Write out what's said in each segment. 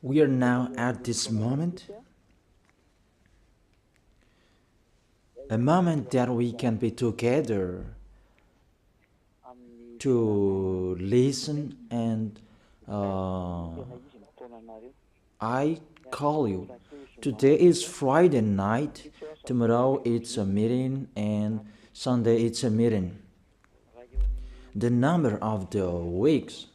We are now at this moment, a moment that we can be together to listen and I call you. Today is Friday night, tomorrow it's a meeting, and Sunday it's a meeting. The number of the weeks,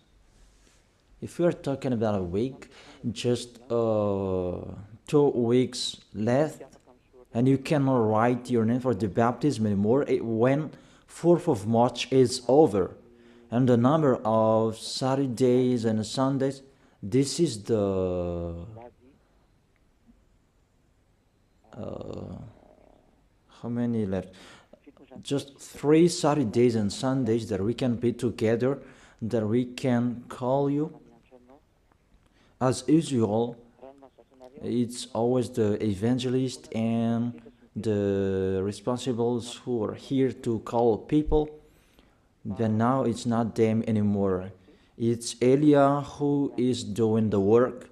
if we are talking about a week, just 2 weeks left, and you cannot write your name for the baptism anymore when 4th of March is over. And the number of Saturdays and Sundays, this is the how many left? Just 3 Saturdays and Sundays that we can be together, that we can call you. As usual, it's always the evangelist and the responsibles who are here to call people. But now it's not them anymore. It's Elia who is doing the work,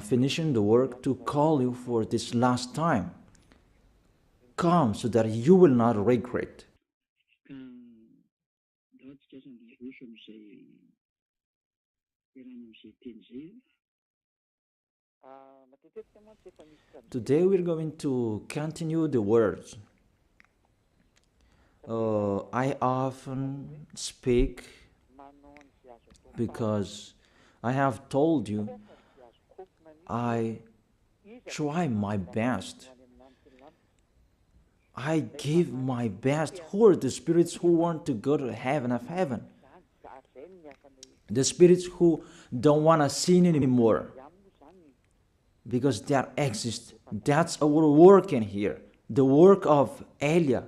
finishing the work to call you for this last time. Come so that you will not regret. Today we're going to continue the words. I often speak because I have told you I try my best. I give my bst. Who are the spirits who want to go to heaven of heaven? The spirits who don't want to sin anymore, because that exists. That's our work in here. The work of Elia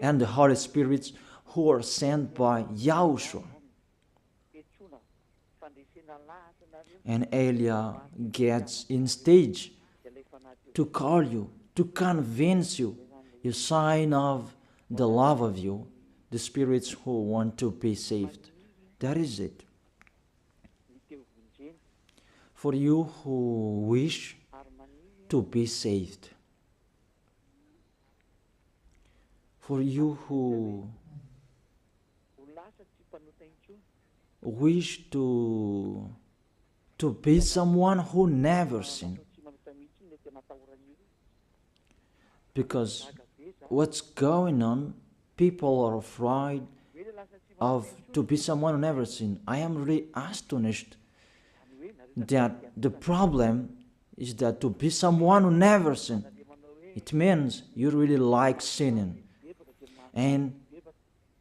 and the Holy Spirits who are sent by YAHOSHUAH. And Elia gets in stage to call you, to convince you, a sign of the love of you, the spirits who want to be saved. That is it. For you who wish to be saved, for you who wish to be someone who never sinned, because what's going on, people are afraid of to be someone who never sinned. I am really astonished that the problem is that to be someone who never sinned, it means you really like sinning. And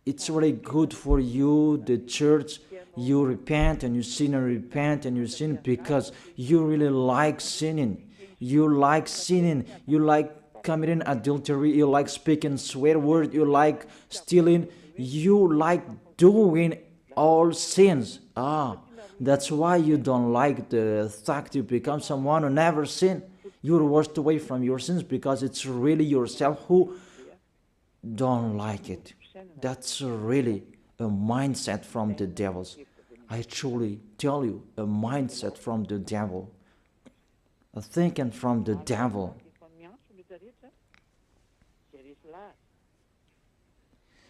it's really good for you, the church, you repent and you sin and repent and you sin because you really like sinning. You like sinning, you like committing adultery, you like speaking swear word, you like stealing, you like doing all sins. That's why you don't like the fact you become someone who never sinned. You're washed away from your sins because it's really yourself who don't like it. That's really a mindset from the devils. I truly tell you, a mindset from the devil. A thinking from the devil.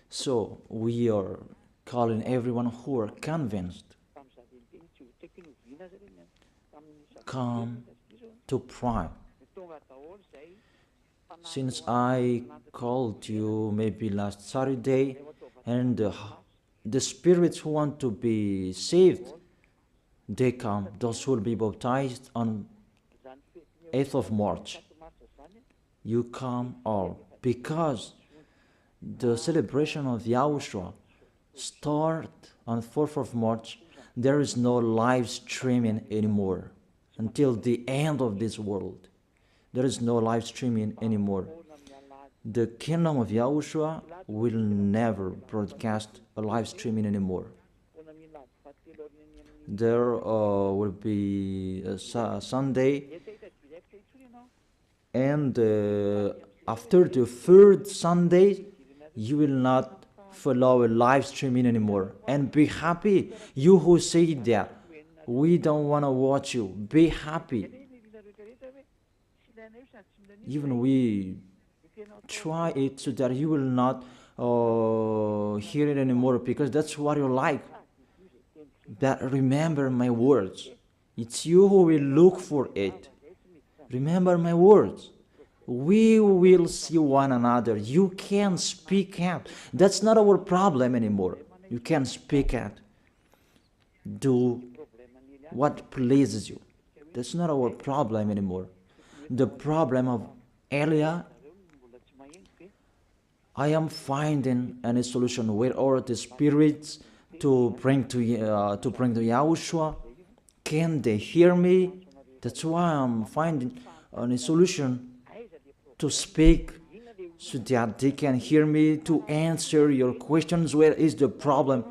So we are calling everyone who are convinced, come to pray. Since I called you maybe last Saturday, and the spirits who want to be saved, they come, those who will be baptized on 8th of March. You come all, because the celebration of YAHOSHUAH start on 4th of March. There is no live streaming anymore until the end of this world. There is no live streaming anymore. The kingdom of YAHOSHUAH will never broadcast a live streaming anymore. There will be a Sunday, and after the third Sunday, you will not follow a live streaming anymore. And be happy, you who say that We don't want to watch you. Be happy. Even we try it so that you will not hear it anymore, because that's what you like. But remember my words. It's you who will look for it. Remember my words. We will see one another. You can speak out. That's not our problem anymore. You can speak out. Do what pleases you. That's not our problem anymore. The problem of Elia, I am finding any solution where are the spirits to bring to YAHOSHUAH. Can they hear me? That's why I'm finding a solution to speak so that they can hear me, to answer your questions. Where is the problem?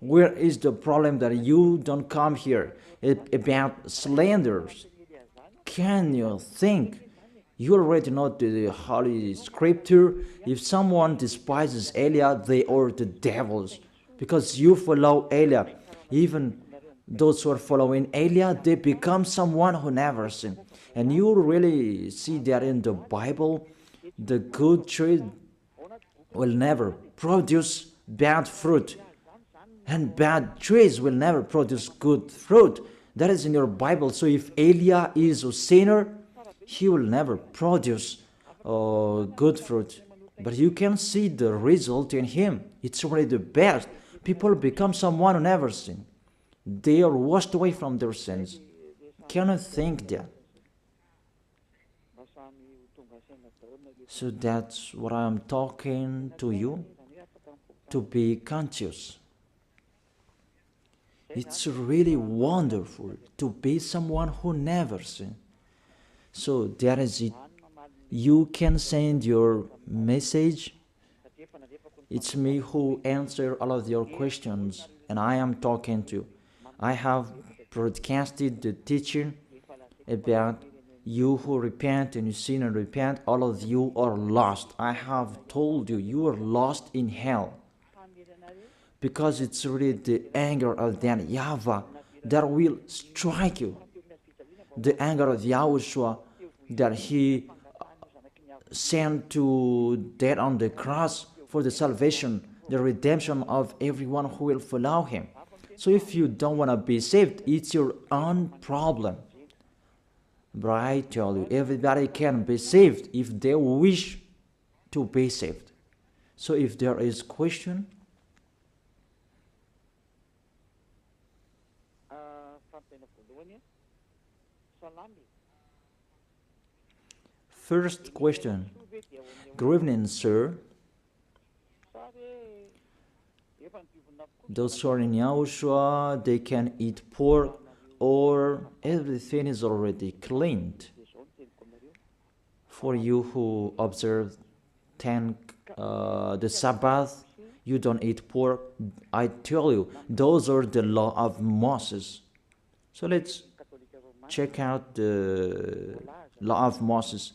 Where is the problem that you don't come here about slanders? Can you think? You already know the Holy Scripture. If someone despises Elia, they are the devils, because you follow Elia. Even those who are following Elia, they become someone who never sinned. And you really see that in the Bible, the good tree will never produce bad fruit, and bad trees will never produce good fruit. That is in your Bible. So if Elia is a sinner, he will never produce good fruit. But you can see the result in him. It's already the best. People become someone who never sinned. They are washed away from their sins. Can you think that? So that's what I am talking to you, to be conscious. It's really wonderful to be someone who never sinned. So that is it. You can send your message. It's me who answer all of your questions, and I am talking to you. I have broadcasted the teaching about you who repent and you sin and repent. All of you are lost. I have told you, you are lost in hell, because it's really the anger of that YAHVAH that will strike you. The anger of YAHOSHUAH that he sent to death on the cross for the salvation, the redemption of everyone who will follow him. So if you don't want to be saved, it's your own problem. But I tell you, everybody can be saved if they wish to be saved. So if there is question, first question. Good evening, sir. Those who are in YAHOSHUAH, they can eat pork, or everything is already cleaned. For you who observe the Sabbath, you don't eat pork. I tell you, those are the law of Moses. So let's check out the law of Moses.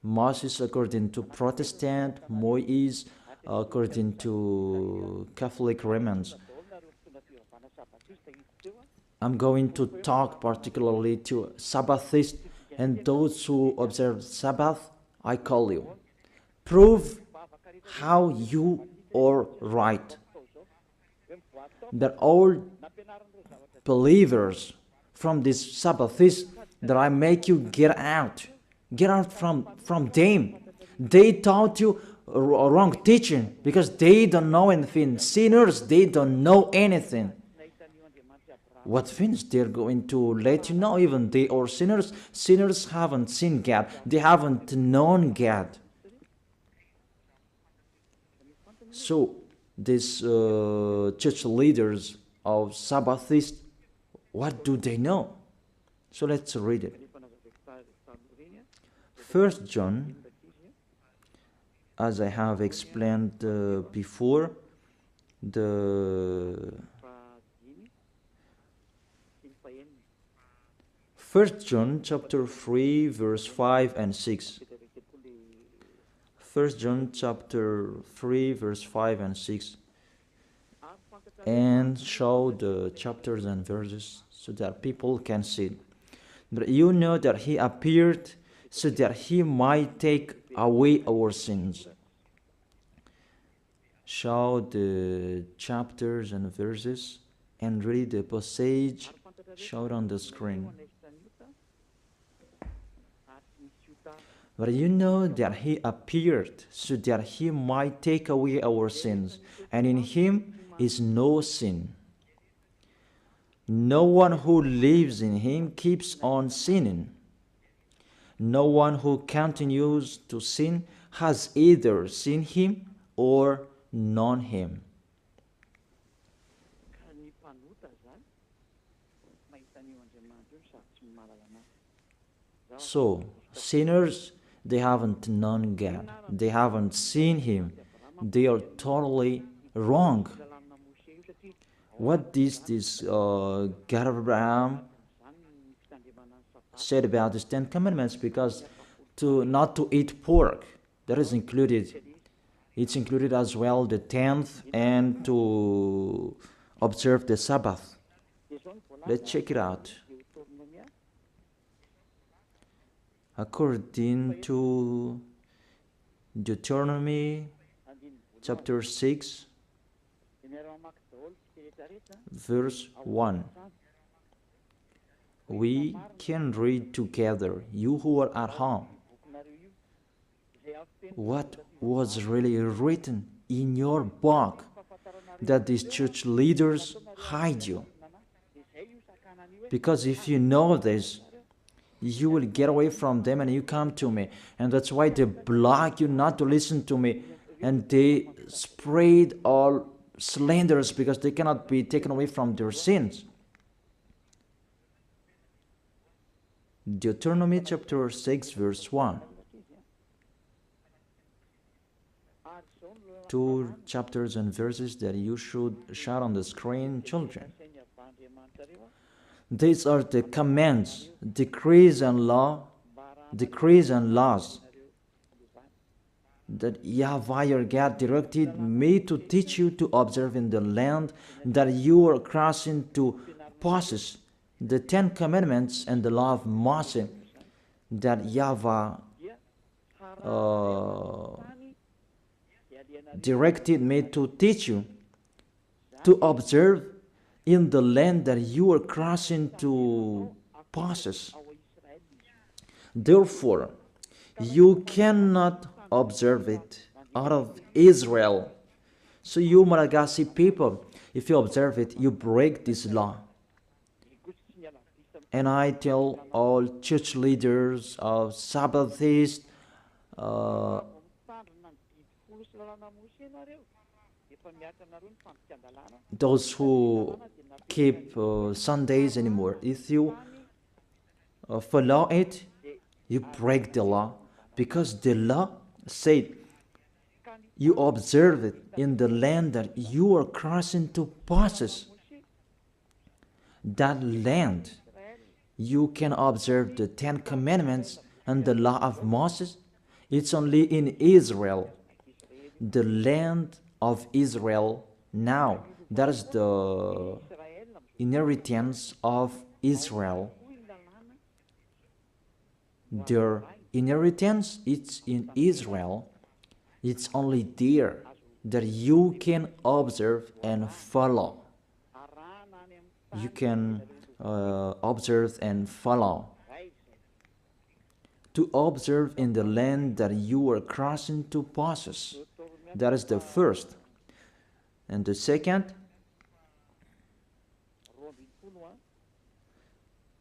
Moses according to Protestant, Moshè according to Catholic Romans. I'm going to talk particularly to Sabbathists and those who observe Sabbath. I call you. Prove how you are right. That all believers from this Sabbathists, that I make you get out. Get out from them. They taught you wrong teaching because they don't know anything. Sinners, they don't know anything. What things they're going to let you know? Even they are sinners. Sinners haven't seen God. They haven't known God. So these church leaders of Sabbathists, what do they know? So let's read it. 1 John, as I have explained before, the 1 John chapter 3 verse 5 and 6. 1 John chapter 3 verse 5 and 6. and show the chapters and verses so that people can see. But you know that he appeared so that he might take away our sins. Show the chapters and verses and read the passage showed on the screen. But you know that he appeared so that he might take away our sins, and in him is no sin. No one who lives in him keeps on sinning. No one who continues to sin has either seen him or known him. So, sinners, they haven't known God. They haven't seen him. They are totally wrong. What is this God of Abraham said about the 10 Commandments? Because not to eat pork, that is included. It's included as well the 10th and to observe the Sabbath. Let's check it out. According to Deuteronomy chapter 6, verse 1. We can read together, you who are at home, what was really written in your book that these church leaders hide you. Because if you know this, you will get away from them and you come to me. And that's why they block you not to listen to me. And they spread all slanders because they cannot be taken away from their sins. Deuteronomy chapter 6 verse 1. 2 chapters and verses that you should shout on the screen, children. These are the commands, decrees and laws that YAHVAH your God directed me to teach you to observe in the land that you are crossing to possess, the 10 Commandments and the law of Moshè that YAHVAH directed me to teach you to observe in the land that you are crossing to possess. Therefore, you cannot observe it out of Israel. So you Malagasy people, if you observe it, you break this law. And I tell all church leaders of Sabbathists, those who keep Sundays anymore, if you follow it, you break the law, because the law said you observe it in the land that you are crossing to possess. That land, you can observe the 10 Commandments and the law of Moses. It's only in Israel, the land of Israel now. That is the inheritance of Israel. Their inheritance, it's in Israel. It's only there that you can observe and follow. You can observe and follow. To observe in the land that you are crossing to possess. That is the first. And the second,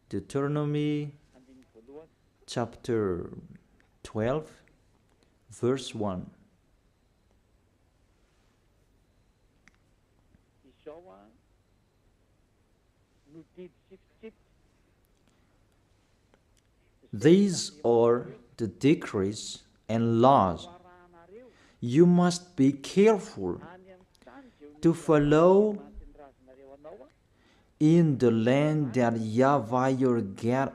Deuteronomy chapter 12, verse 1. These are the decrees and laws you must be careful to follow in the land that YAHVAH your God,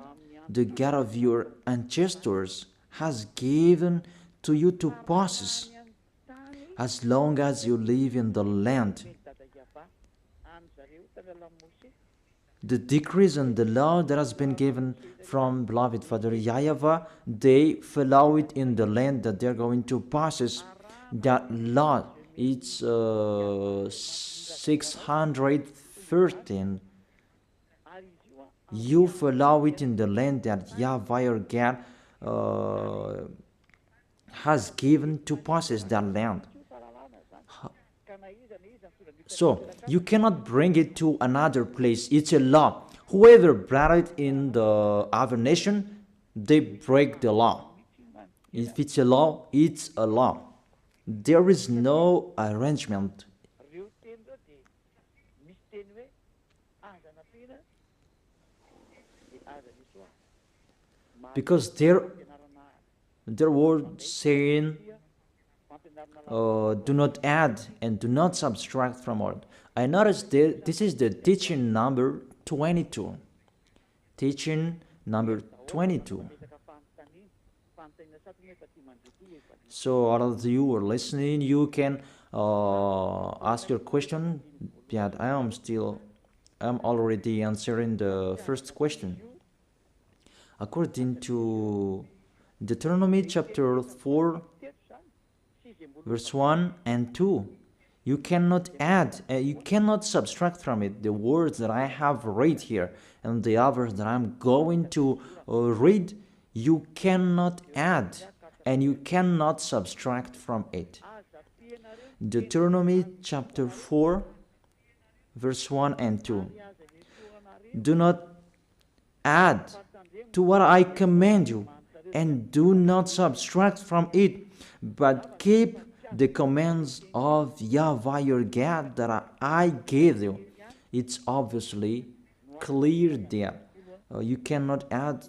the God of your ancestors, has given to you to possess, as long as you live in the land. the decrees and the law that has been given from beloved Father YAHVAH, they follow it in the land that they're going to possess. That law, it's 613. You follow it in the land that YAHVAH your God has given to possess that land. So you cannot bring it to another place. It's a law. Whoever brought it in the other nation, they break the law. If it's a law, it's a law. There is no arrangement. Because their word saying, do not add and do not subtract from it. I noticed this is the teaching number 22. Teaching number 22. So all of you who are listening, you can ask your question. Yeah, I'm already answering the first question. According to Deuteronomy chapter 4, verse 1 and 2, you cannot add, you cannot subtract from it the words that I have read here and the others that I'm going to read. You cannot add and you cannot subtract from it. Deuteronomy chapter 4, verse 1 and 2. Do not add to what I command you, and do not subtract from it, but keep the commands of YAHVAH your God that I gave you. It's obviously clear there. You cannot add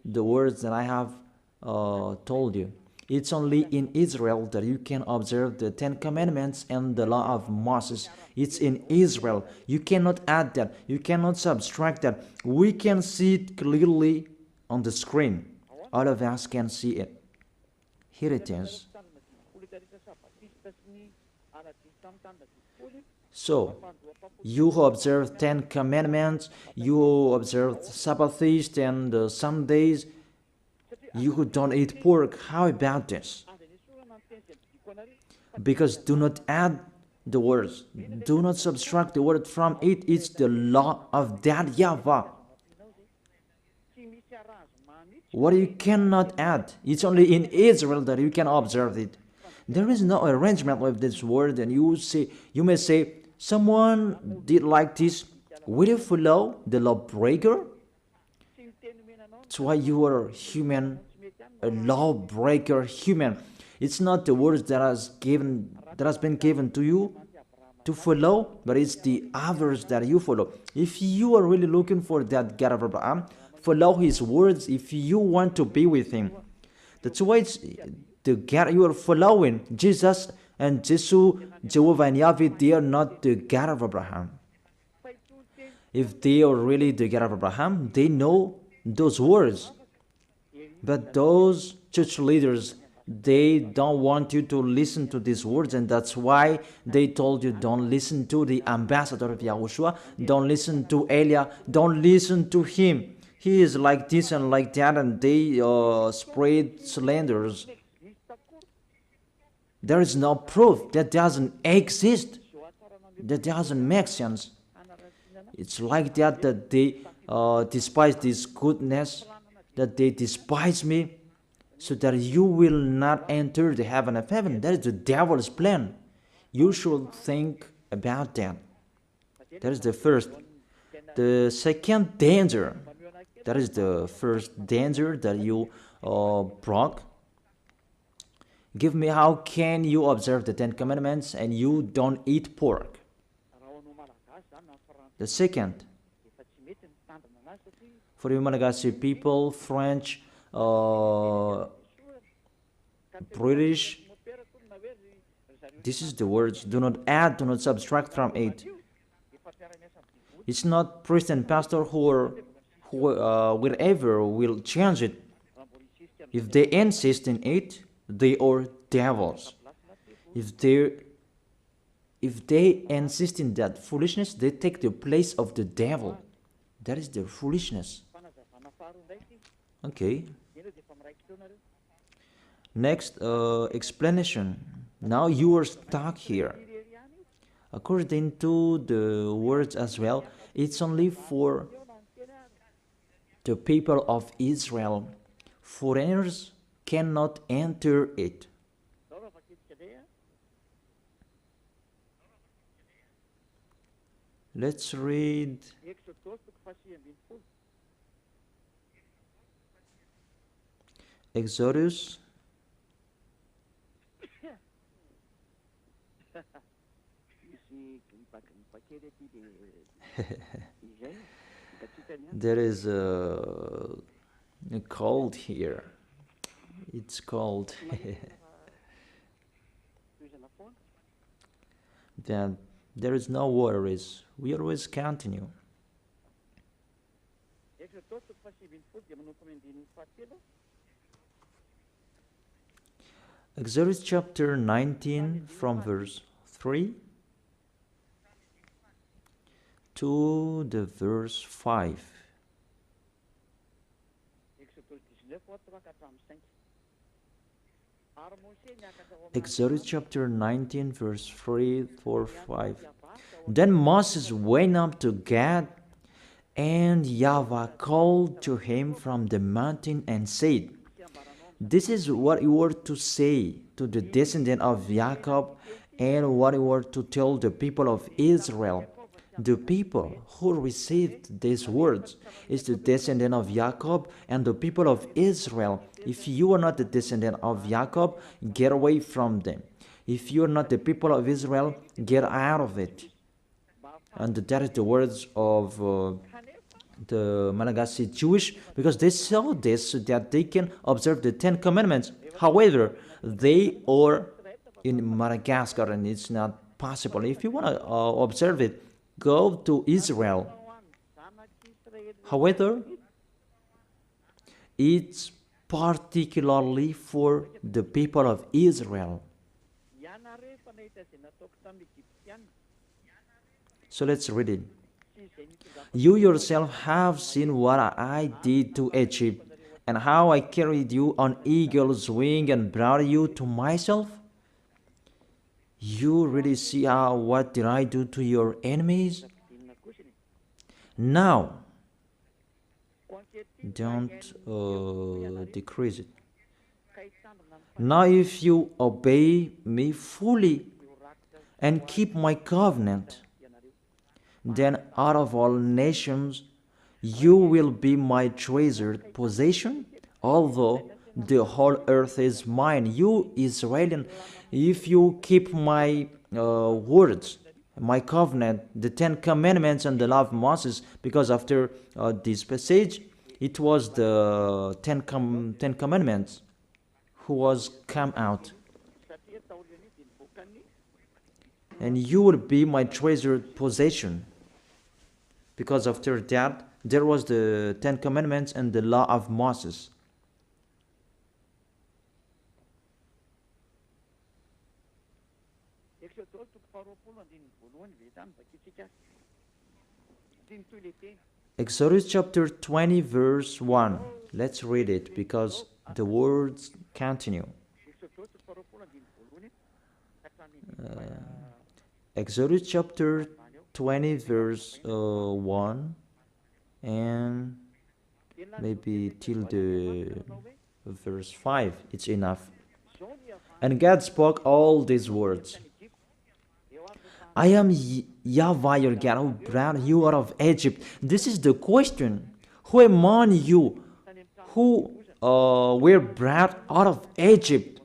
the words that I have told you. It's only in Israel that you can observe the 10 Commandments and the law of Moses. It's in Israel. You cannot add that. You cannot subtract that. We can see it clearly on the screen. All of us can see it. Here it is. So, you who observe 10 Commandments, you who observe Sabbath feast and Sundays, you who don't eat pork, how about this? Because do not add the words, do not subtract the word from it. It's the law of that YAHVAH. What you cannot add, it's only in Israel that you can observe it. There is no arrangement with this word, and you may say, someone did like this. Will you follow the lawbreaker? That's why you are human, a lawbreaker human. It's not the words that has been given to you to follow, but it's the others that you follow. If you are really looking for that God of Abraham, follow his words if you want to be with him. That's why it's the God you are following. Jesus and Jesus, Jehovah and Yahweh, they are not the God of Abraham. If they are really the God of Abraham, they know those words. But those church leaders, they don't want you to listen to these words, and that's why they told you don't listen to the ambassador of YAHOSHUAH, don't listen to Elia, don't listen to him. He is like this and like that, and they spread slanders. There is no proof. That doesn't exist. That doesn't make sense. It's like that they despise this goodness, that they despise me, so that you will not enter the heaven of heaven. That is the devil's plan. You should think about that. That is the first. The second danger, that is the first danger that you brought. Give me, how can you observe the 10 Commandments and you don't eat pork? The second, for you Malagasy people, French, British, this is the words, do not add, do not subtract from it. It's not priest and pastor who wherever will change it. If they insist in it, they are devils. If if they insist in that foolishness, they take the place of the devil. That is their foolishness. Okay. Next explanation. Now you are stuck here. According to the words as well, it's only for the people of Israel. Foreigners cannot enter it. Let's read Exodus there is a cold here. It's cold. Then there is no worries. We always continue. Exodus chapter 19 from verse 3 to the verse 5. Exodus chapter 19 verse 3, 4, 5. Then Moses went up to Gad, and YAHVAH called to him from the mountain and said, "This is what you were to say to the descendant of Jacob, and what you were to tell the people of Israel." The people who received these words is the descendant of Jacob and the people of Israel. If you are not the descendant of Jacob, get away from them. If you are not the people of Israel, get out of it. And that is the words of the Malagasy Jewish, because they saw this so that they can observe the 10 Commandments. However, they are in Madagascar and it's not possible. If you want to observe it, go to Israel. However, it's particularly for the people of Israel. So let's read it. You yourself have seen what I did to Egypt, and how I carried you on eagle's wing and brought you to myself. You really see what did I do to your enemies? Now, don't decrease it. Now if you obey me fully and keep my covenant, then out of all nations you will be my treasured possession, although the whole earth is mine. You Israelian, if you keep my words, my covenant, the 10 Commandments and the law of Moses, because after this passage, it was the 10 Commandments who was come out. And you will be my treasured possession. Because after that, there was the 10 Commandments and the law of Moses. Exodus chapter 20 verse 1. Let's read it because the words continue. Exodus chapter 20 verse 1 and maybe till the verse 5. It's enough. And God spoke all these words. I am YAHVAH your God who brought you out of Egypt. This is the question. Who among you who were brought out of Egypt,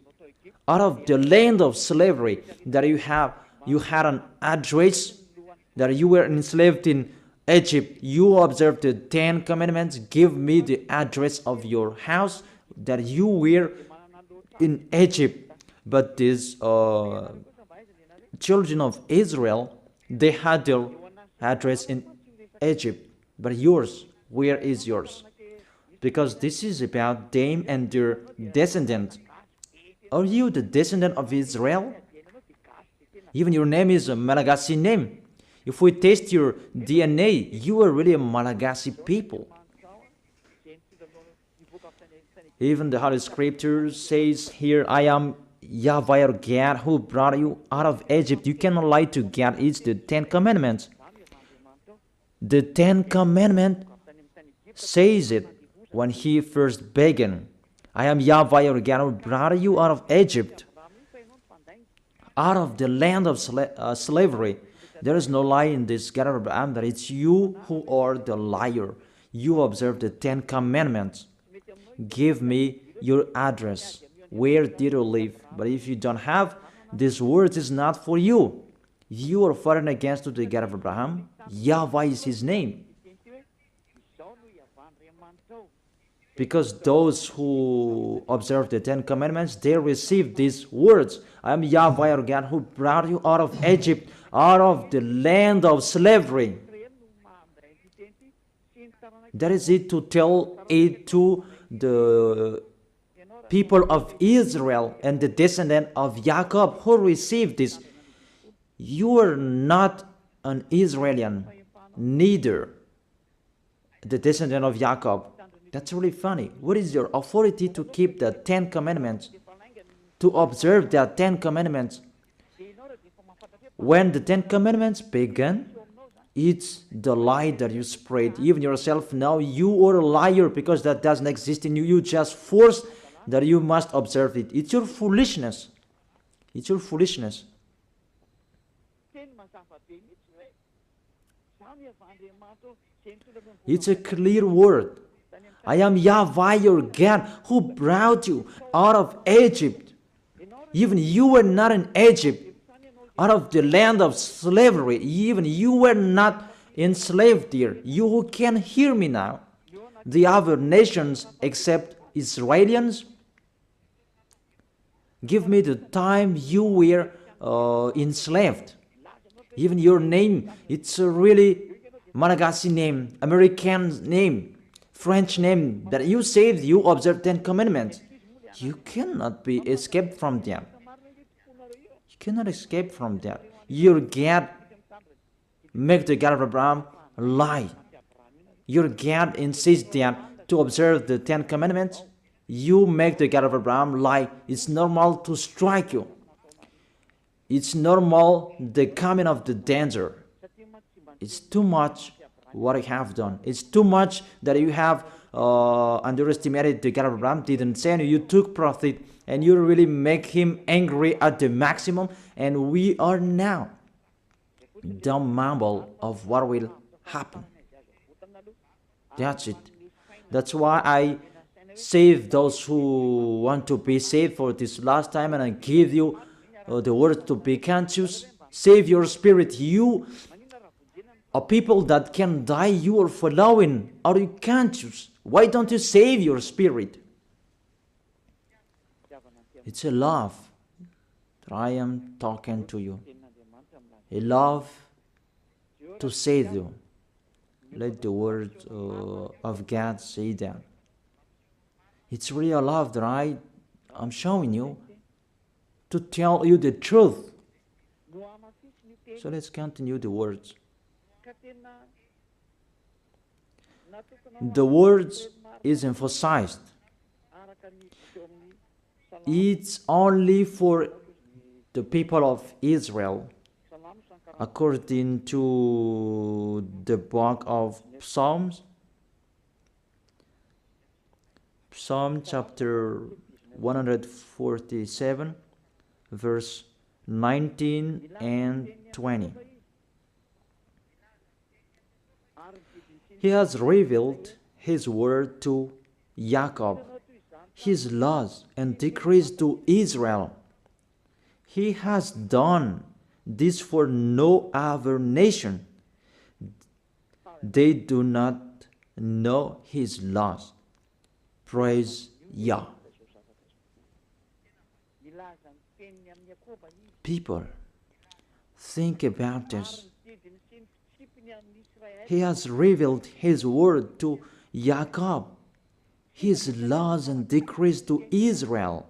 out of the land of slavery, that you had an address, that you were enslaved in Egypt, you observed the 10 Commandments, give me the address of your house, that you were in Egypt. But these children of Israel, they had their address in Egypt. But yours, where is yours? Because this is about them and their descendants. Are you the descendant of Israel? Even your name is a Malagasy name. If we test your DNA, you are really a Malagasy people. Even the Holy Scripture says here, I am YAHVAH your God who brought you out of Egypt. You cannot lie to God. It's the 10 Commandments. The 10 Commandments says it when he first began. I am YAHVAH your God who brought you out of Egypt, out of the land of slavery. There is no lie in this God of Abraham, that it's you who are the liar. You observe the 10 Commandments. Give me your address. Where did you live? But if you don't have, this word is not for you. You are fighting against the God of Abraham. YAHVAH is his name. Because those who observe the 10 Commandments, they receive these words. I am YAHVAH your God who brought you out of Egypt, out of the land of slavery. That is it, to tell it to the people of Israel and the descendant of Jacob who received this. You are not an Israelian, neither the descendant of Jacob. That's really funny. What is your authority to keep the 10 Commandments? To observe the 10 Commandments? When the 10 Commandments began, it's the lie that you spread. Even yourself now, you are a liar, because that doesn't exist in you. You just force that you must observe it. It's your foolishness. It's your foolishness. It's a clear word. I am YAHVAH your God who brought you out of Egypt. Even you were not in Egypt, out of the land of slavery. Even you were not enslaved there. You who can hear me now, the other nations except Israelians, give me the time you were enslaved. Even your name, it's a really Malagasy name, American name, French name, that you saved, you observe 10 Commandments. You cannot be escaped from that. You cannot escape from that. Your God make the God of Abraham lie. Your God insists that to observe the 10 Commandments, you make the God of Abraham lie. It's normal to strike you. It's normal the coming of the danger. It's too much what I have done. It's too much that you have underestimated the God of Abraham, didn't send you. You took profit and you really make him angry at the maximum. And we are now the mumble of what will happen. That's it. That's why I save those who want to be saved for this last time, and I give you the word to be conscious. Save your spirit. You are people that can die. You are following. Are you conscious? Why don't you save your spirit? It's a love that I am talking to you. A love to save you. Let the word of God say that. It's really a love that I am showing you to tell you the truth. So let's continue the words. The words is emphasized. It's only for the people of Israel, according to the book of Psalms. Psalm chapter 147, verse 19 and 20. He has revealed his word to Jacob, his laws and decrees to Israel. He has done this for no other nation. They do not know his laws. Praise Yah. People, think about this. He has revealed his word to Jacob, his laws and decrees to Israel.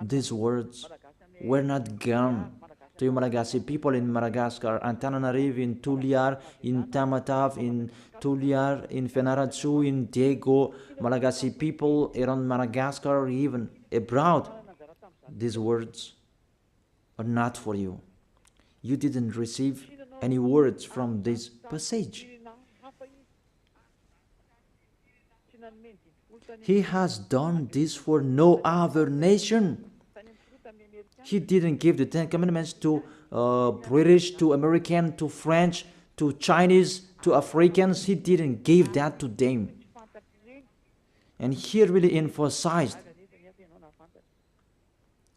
These words were not gone to Malagasy people in Madagascar, Antananarivo, in Tuliar, in Tamatave, in Tuliar, in Fenaratsu, in Diego, Malagasy people around Madagascar, even abroad. These words are not for you. You didn't receive any words from this passage. He has done this for no other nation. He didn't give the 10 Commandments to British, to American, to French, to Chinese, to Africans. He didn't give that to them. And he really emphasized,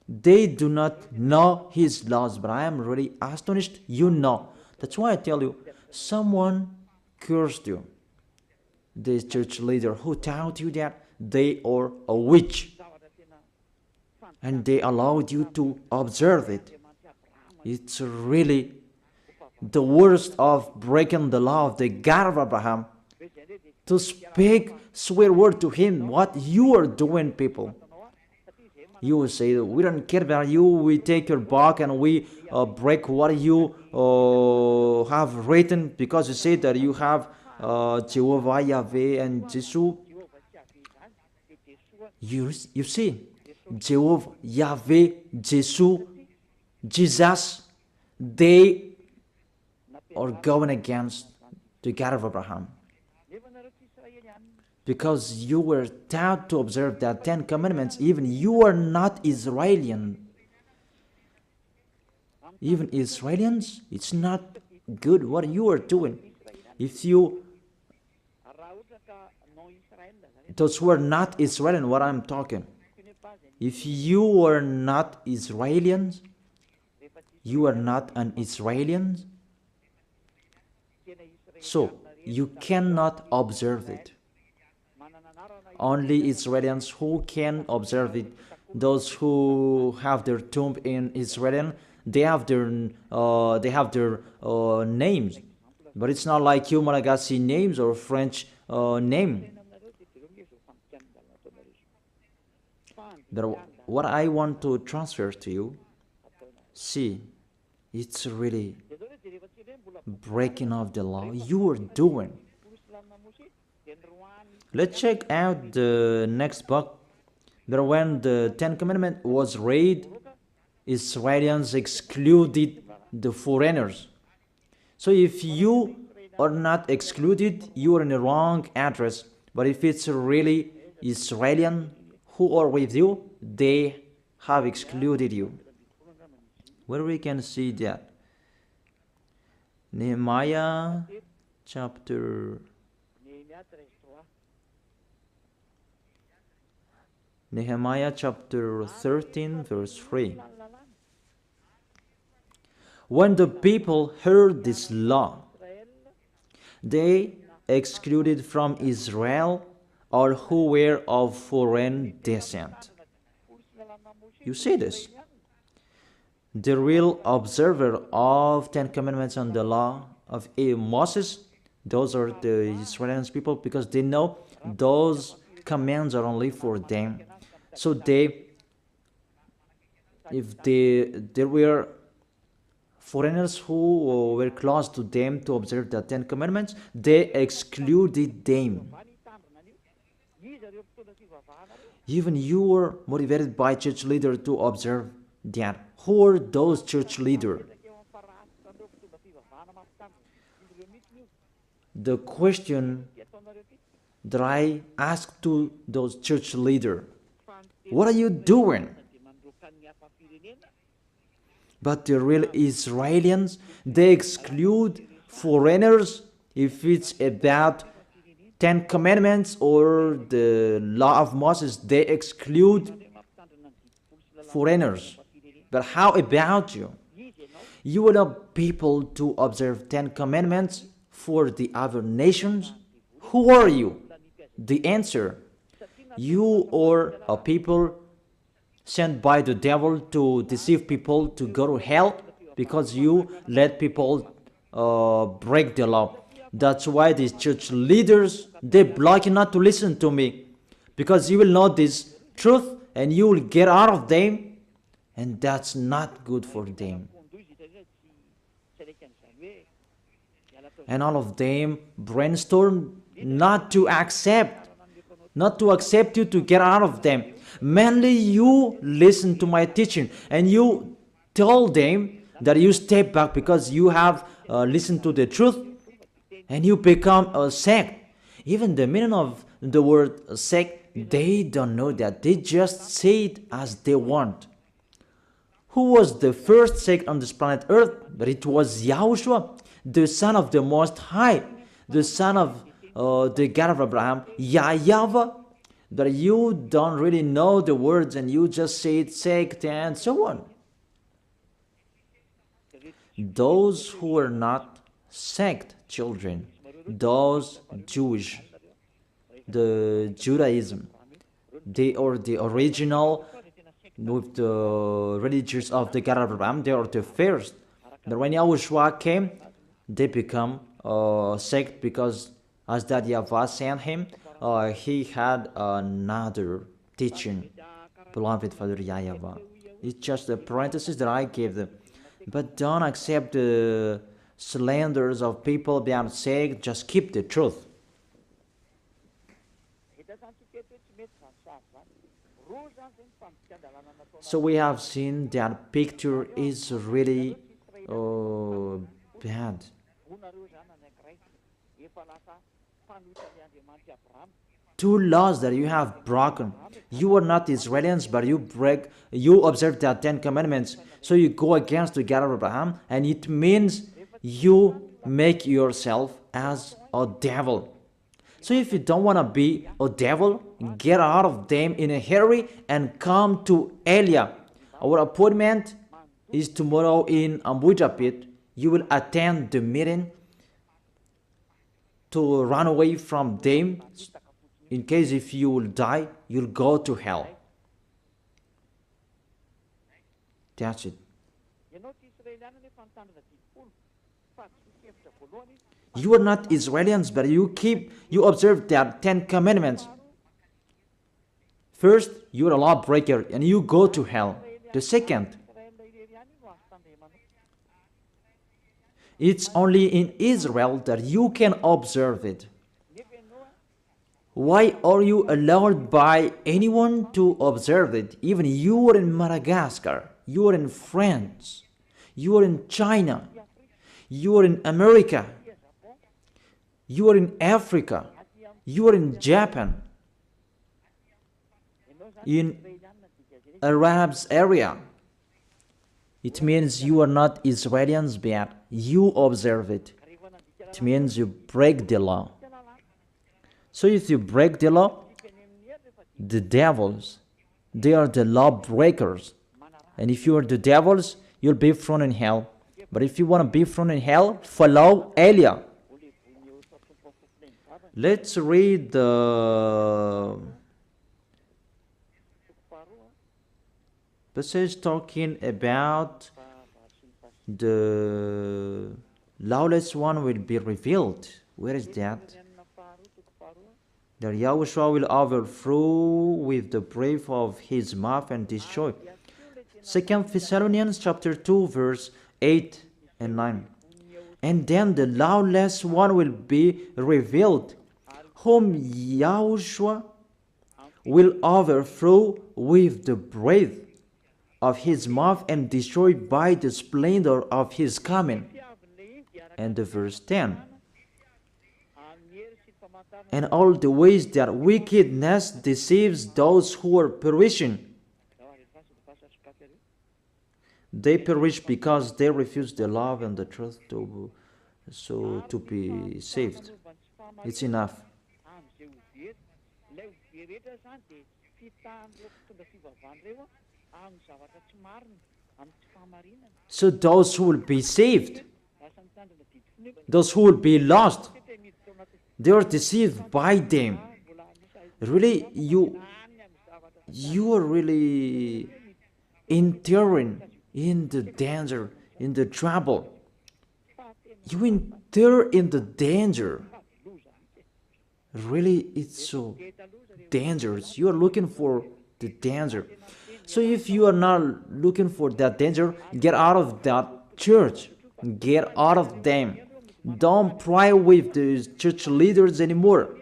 they do not know his laws, but I am really astonished you know. That's why I tell you, someone cursed you. This church leader who taught you that they are a witch. And they allowed you to observe it. It's really the worst of breaking the law of the God of Abraham. To speak swear word to him, what you are doing, people. You will say, we don't care about you, we take your book and we break what you have written, because you say that you have Jehovah, Yahweh, and Jesus. You see, Jehovah, Yahweh, Jesus, they are going against the God of Abraham. Because you were taught to observe that 10 Commandments, even you are not Israelian. Even Israelians, it's not good what you are doing. If you, those who are not Israelian, what I'm talking, if you are not Israelians, you are not an Israelian, so you cannot observe it. Only Israelians who can observe it. Those who have their tomb in Israel, they have their names, but it's not like you Malagasy names or French name. But what I want to transfer to you, see, it's really breaking of the law you are doing. Let's check out the next book. That when the 10 Commandments was read, Israelians excluded the foreigners. So if you are not excluded, you are in the wrong address. But if it's really Israelian who are with you, they have excluded you. Where we can see that? Nehemiah chapter 13, verse 3. When the people heard this law, they excluded from Israel all who were of foreign descent. You see this? The real observer of 10 Commandments and the law of Moses, those are the Israelian people, because they know those commands are only for them. So if there were foreigners who were close to them to observe the 10 Commandments, they excluded them. Even you were motivated by church leader to observe that. Who are those church leaders? The question that I asked to those church leaders, what are you doing? But the real Israelians, they exclude foreigners if it's about 10 Commandments or the law of Moses. They exclude foreigners. But how about you? You allow people to observe 10 Commandments for the other nations? Who are you? The answer, you are a people sent by the devil to deceive people to go to hell because you let people break the law. That's why these church leaders, they block you not to listen to me, because you will know this truth and you will get out of them, and that's not good for them. And all of them brainstorm not to accept you to get out of them. Mainly you listen to my teaching and you tell them that you step back because you have listened to the truth, and you become a sect. Even the meaning of the word sect, they don't know that. They just say it as they want. Who was the first sect on this planet Earth? But it was Yahushua, the Son of the Most High, the Son of the God of Abraham, YAHVAH. That you don't really know the words and you just say it sect and so on. Those who are not sect children, those Jewish, the Judaism, they are the original with the religions of the God of Abraham. They are the first. But when YAHOSHUAH came, they become a sect because as that YAHVAH sent him, he had another teaching. Beloved Father YAHVAH. It's just a parenthesis that I gave them. But don't accept the slanders of people being sect. Just keep the truth. So we have seen that picture is really bad. Two laws that you have broken. You are not Israelians, but you observe the 10 commandments. So you go against the God of Abraham, and it means you make yourself as a devil. So if you don't want to be a devil, get out of them in a hurry and come to Elia. Our appointment is tomorrow in Ambujapit. You will attend the meeting to run away from them. In case if you will die, you'll go to hell. That's it. You are not Israelians, but you observe the 10 commandments. First, you are a lawbreaker and you go to hell. The second, it's only in Israel that you can observe it. Why are you allowed by anyone to observe it? Even you are in Madagascar, you are in France, you are in China, you are in America, you are in Africa, you are in Japan, in Arabs area. It means you are not Israelians, but you observe it. It means you break the law. So if you break the law, the devils, they are the law breakers. And if you are the devils, you'll be thrown in hell. But if you want to be thrown in hell, follow Elia. Let's read the passage talking about the lawless one will be revealed. Where is that? That YAHOSHUAH will overthrow with the breath of his mouth and destroy. 2 Thessalonians chapter 2 verse 8 and 9. And then the lawless one will be revealed, whom YAHOSHUAH will overthrow with the breath of his mouth and destroy by the splendor of his coming. And the verse 10. And all the ways that wickedness deceives those who are perishing. They perish because they refuse the love and the truth to be saved. It's enough. So those who will be saved, those who will be lost, they are deceived by them. Really, you are really entering in the danger, in the trouble. You enter in the danger. Really, it's so dangerous. You are looking for the danger. So if you are not looking for that danger, get out of that church. Get out of them. Don't pray with the church leaders anymore.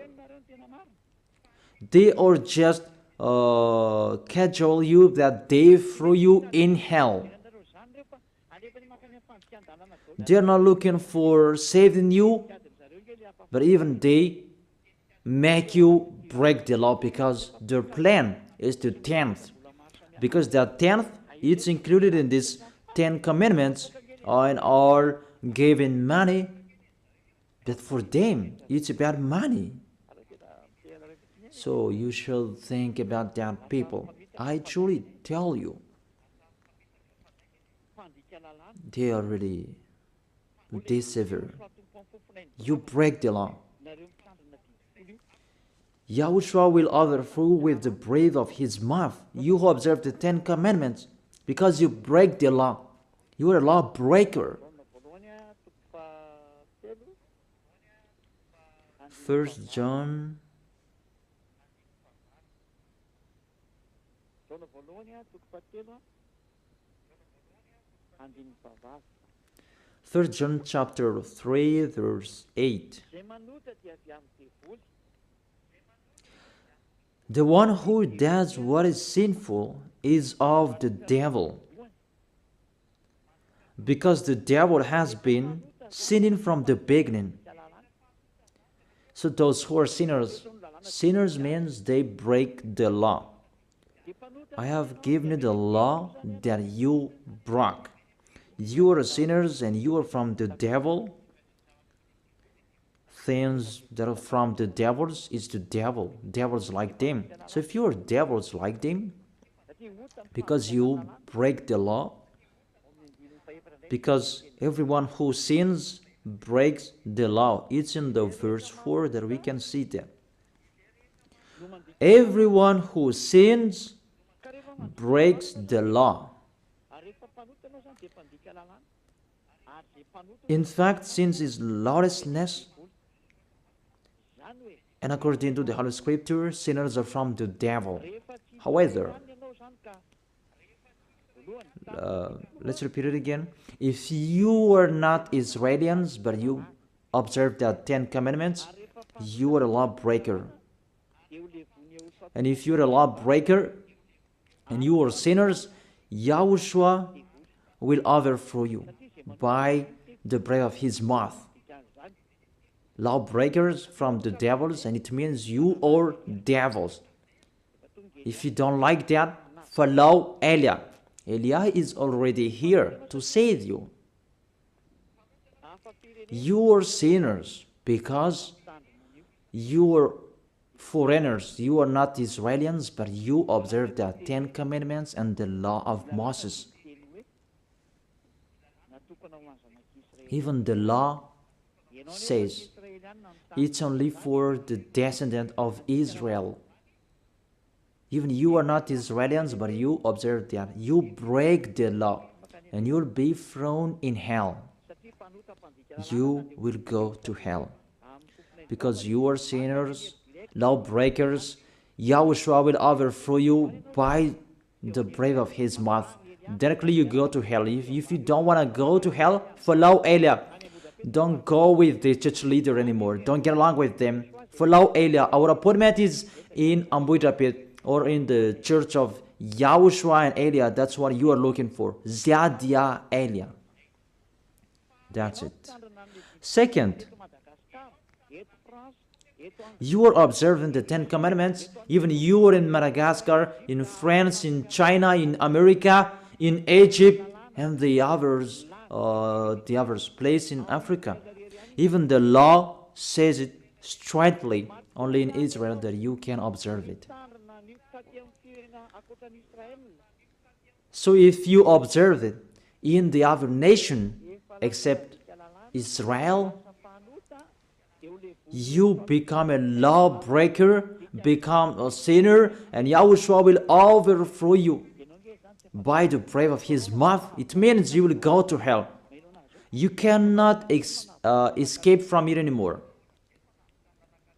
They are just cajole you that they throw you in hell. They are not looking for saving you, but even they make you break the law because their plan is to tenth. Because that tenth, it's included in this 10 commandments and are giving money, but for them, it's about money. So you should think about that, people. I truly tell you, they are really deceiver. You break the law. Yahushua will overthrow with the breath of his mouth. You who observe the 10 commandments, because you break the law. You are a lawbreaker. 1 John 1 John chapter 3 verse 8. The one who does what is sinful is of the devil, because the devil has been sinning from the beginning. So those who are sinners, sinners means they break the law. I have given you the law that you broke. You are sinners and you are from the devil. Things that are from the devils is the devil. Devils like them. So if you are devils like them, because you break the law, because everyone who sins breaks the law. It's in the verse 4 that we can see that. Everyone who sins breaks the law. In fact, sin is lawlessness. And according to the Holy Scripture, sinners are from the devil. However, let's repeat it again. If you are not Israelians, but you observe the 10 commandments, you are a lawbreaker. And if you are a lawbreaker and you are sinners, Yahushua will overthrow you by the breath of his mouth. Lawbreakers from the devils, and it means you are devils. If you don't like that, follow Eliah. Eliah is already here to save you. You are sinners because you are foreigners. You are not Israelians, but you observe the 10 commandments and the law of Moses. Even the law says it's only for the descendant of Israel. Even you are not Israelians, but you observe that. You break the law, and you'll be thrown in hell. You will go to hell. Because you are sinners, lawbreakers, Yahushua will overthrow you by the breath of his mouth. Directly you go to hell. If you don't want to go to hell, follow Eliah. Don't go with the church leader anymore. Don't get along with them. Follow Eliah. Our appointment is in Ambuidapit or in the church of Yahushua and Eliah. That's what you are looking for. Ziadia Eliah. That's it. Second, you are observing the 10 commandments. Even you are in Madagascar, in France, in China, in America, in Egypt, and the others place in Africa. Even the law says it straightly, only in Israel that you can observe it. So if you observe it in the other nation except Israel, you become a lawbreaker, become a sinner, and Yahushua will overthrow you by the breath of his mouth. It means you will go to hell. You cannot escape from it anymore.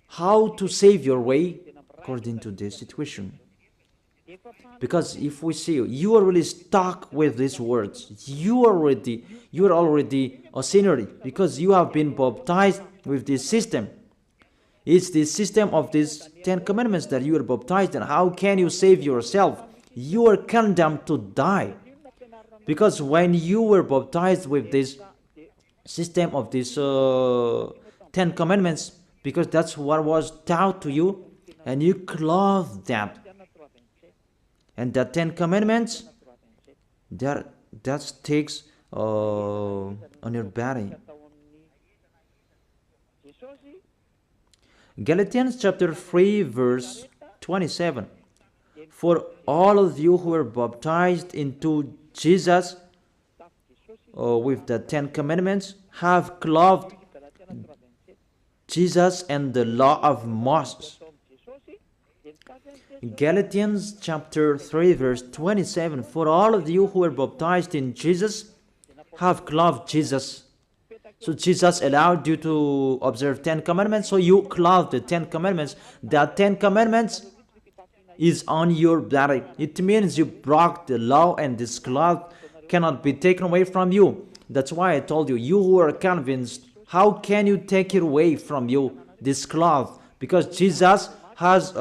How to save your way according to this situation? Because if we see you are really stuck with these words, you are already a sinner because you have been baptized with this system. It's the system of these 10 commandments that you are baptized in. How can you save yourself? You are condemned to die. Because when you were baptized with this system of these 10 commandments, because that's what was taught to you, and you clothed that. And the 10 commandments, that takes on your body. Galatians chapter 3 verse 27. For all of you who are baptized into Jesus with the 10 commandments have clothed Jesus and the law of Moses. Galatians chapter 3 verse 27. For all of you who are baptized in Jesus have clothed Jesus. So Jesus allowed you to observe 10 commandments, so you clothed the 10 commandments. The 10 commandments is on your body. It means you broke the law, and this cloth cannot be taken away from you. That's why I told you, you who are convinced, how can you take it away from you, this cloth? Because Jesus has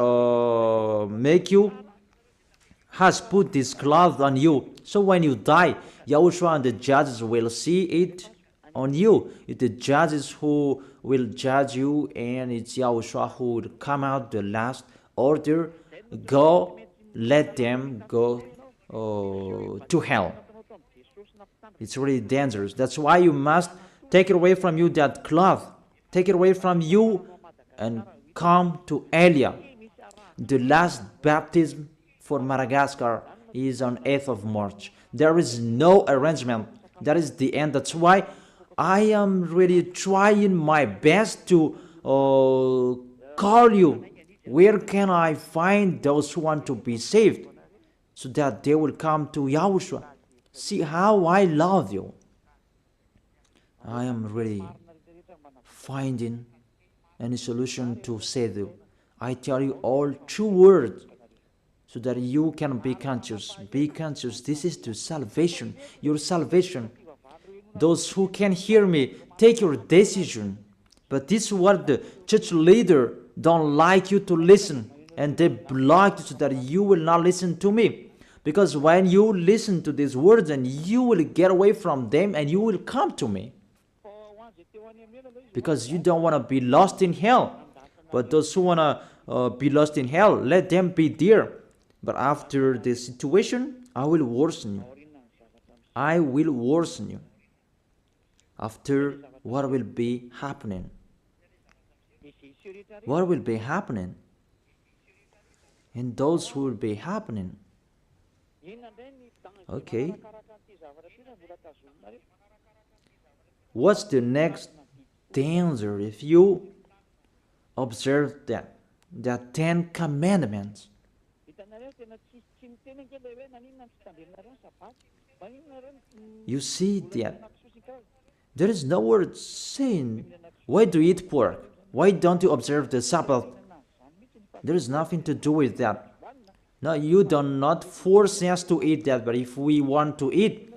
put this cloth on you. So when you die, Yahushua and the judges will see it on you. It's the judges who will judge you, and it's Yahushua who will come out the last order. Go, let them go to hell. It's really dangerous. That's why you must take it away from you, that cloth. Take it away from you and come to Elia. The last baptism for Madagascar is on 8th of March. There is no arrangement. That is the end. That's why I am really trying my best to call you. Where can I find those who want to be saved so that they will come to Yahushua? See how I love you. I am really finding any solution to save you. I tell you all true words so that you can be conscious. Be conscious. This is the salvation, your salvation. Those who can hear me, take your decision. But this is what the church leader don't like you to listen, and they block you so that you will not listen to me. Because when you listen to these words, and you will get away from them and you will come to me. Because you don't want to be lost in hell. But those who want to be lost in hell, let them be there. But after the situation, I will worsen you. I will worsen you. After, what will be happening? What will be happening? And those who will be happening. Okay. What's the next danger if you observe that? The 10 commandments. You see that there is no word saying, why do you eat pork? Why don't you observe the Sabbath? There is nothing to do with that. No, you do not force us to eat that, but if we want to eat,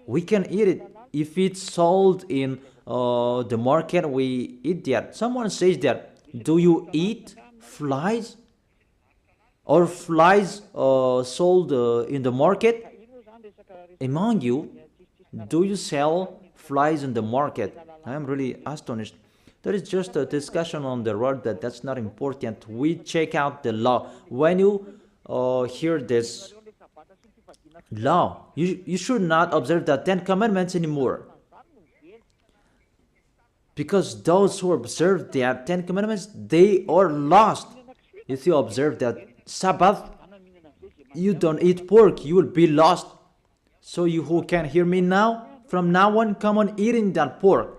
we can eat it. If it's sold in the market, we eat that. Someone says that, do you eat flies? Or flies sold in the market? Among you, do you sell flies in the market? I am really astonished. There is just a discussion on the road that's not important. We check out the law. When you hear this law, you should not observe the 10 commandments anymore. Because those who observe the 10 commandments, they are lost. If you observe that Sabbath, you don't eat pork, you will be lost. So you who can hear me now, from now on, come on eating that pork.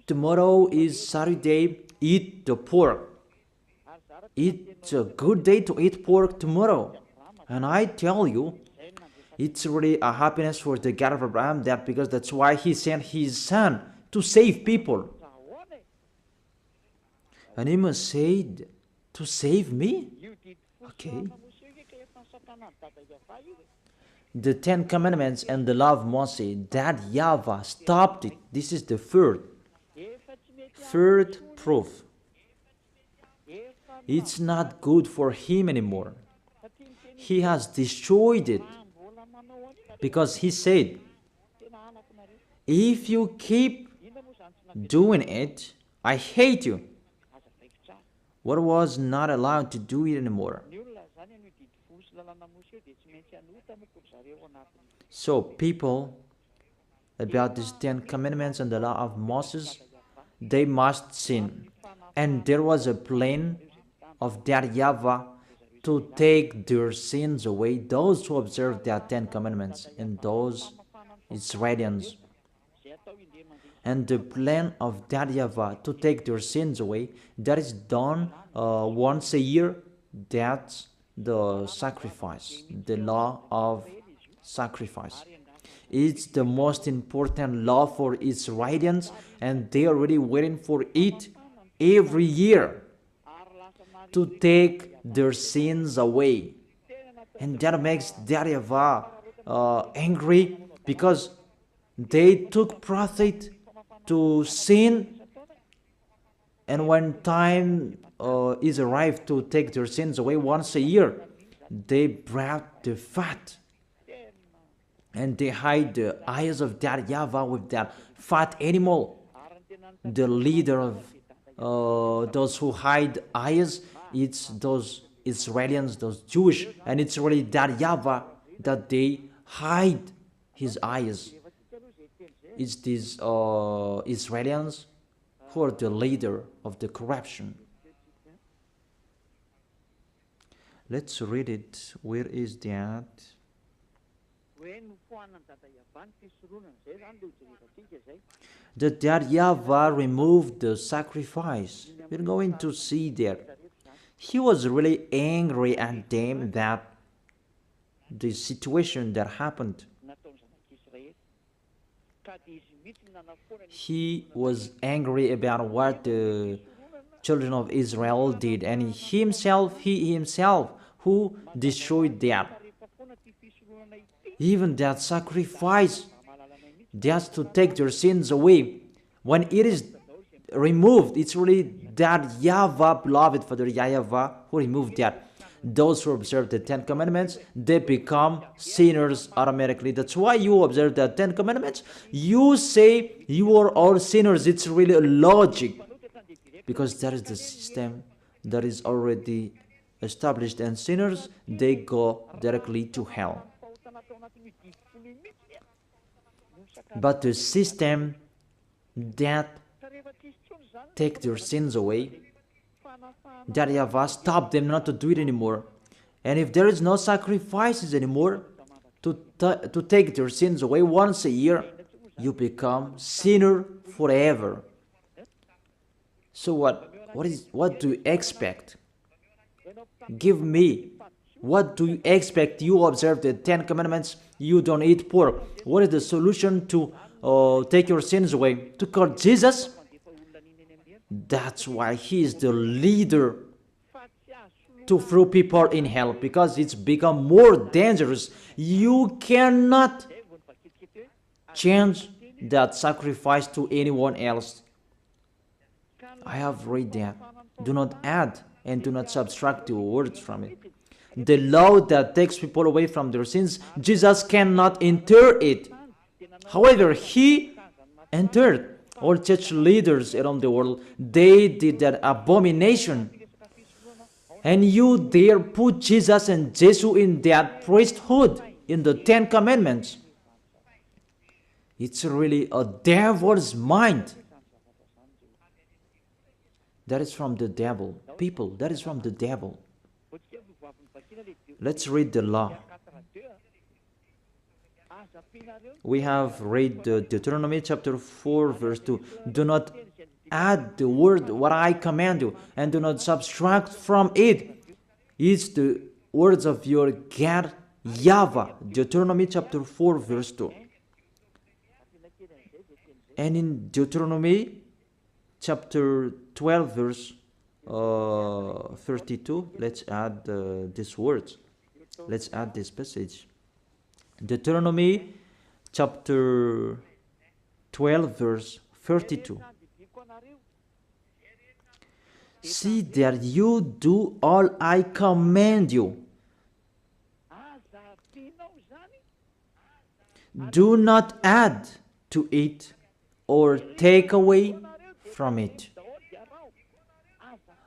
Tomorrow is Saturday, eat the pork. It's a good day to eat pork tomorrow. And I tell you, it's really a happiness for the God of Abraham, that because that's why he sent his son to save people. And he must say, to save me? Okay. the Ten Commandments and the law of Moshè, that YAHVAH stopped it. This is the third proof. It's not good for him anymore. He has destroyed it because he said, if you keep doing it, I hate you. What was not allowed to do it anymore. So people, about these 10 commandments and the law of Moses, they must sin. And there was a plan of that YAHVAH to take their sins away, those who observe their 10 commandments and those Israelians. And the plan of that YAHVAH to take their sins away, that is done once a year. That's the sacrifice, the law of sacrifice. It's the most important law for Israelians, and they are already waiting for it every year to take their sins away. And that makes that YAHVAH angry, because they took profit to sin, and when time is arrived to take their sins away once a year, they brought the fat and they hide the eyes of that YAHVAH with that fat animal. The leader of those who hide eyes, it's those Israelians, those Jewish, and it's really that YAHVAH that they hide his eyes. It's these Israelians who are the leader of the corruption. Let's read it. Where is that? That YAHVAH removed the sacrifice. We're going to see there. He was really angry at them, that the situation that happened. He was angry about what the children of Israel did, and he himself who destroyed that. Even that sacrifice, just to take their sins away, when it is removed, it's really that YAHVAH, beloved Father YAHVAH, who removed that. Those who observe the 10 commandments, they become sinners automatically. That's why you observe the 10 commandments. You say you are all sinners. It's really a logic, because that is the system that is already established, and sinners, they go directly to hell. But the system that take their sins away, that YAHVAH stopped them not to do it anymore. And if there is no sacrifices anymore to take their sins away once a year, you become sinner forever. So what do you expect? Give me. What do you expect? You observe the 10 commandments, you don't eat pork. What is the solution to take your sins away? To call Jesus? That's why he is the leader to throw people in hell, because it's become more dangerous. You cannot change that sacrifice to anyone else. I have read that. Do not add and do not subtract the words from it. The law that takes people away from their sins, Jesus cannot enter it. However, he entered. All church leaders around the world, they did that abomination. And you dare put Jesus and Jesus in that priesthood, in the 10 commandments. It's really a devil's mind. That is from the devil. People, that is from the devil. Let's read the law. We have read Deuteronomy chapter 4 verse 2. Do not add the word what I command you, and do not subtract from it. It's the words of your God YAHVAH. Deuteronomy chapter 4 verse 2. And in Deuteronomy chapter 12 verse 32, let's add these words. Let's add this passage. Deuteronomy chapter 12 verse 32. See that you do all I command you. Do not add to it or take away from it.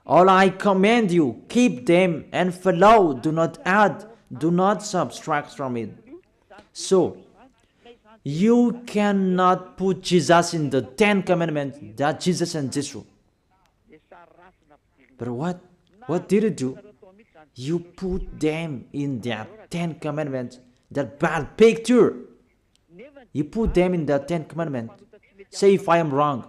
All I command you, keep them and follow. Do not add, do not subtract from it. So, you cannot put Jesus in the 10 Commandments that Jesus and Jesus. But what did you do? You put them in that 10 Commandments, that bad picture. You put them in the 10 Commandments. Say if I am wrong.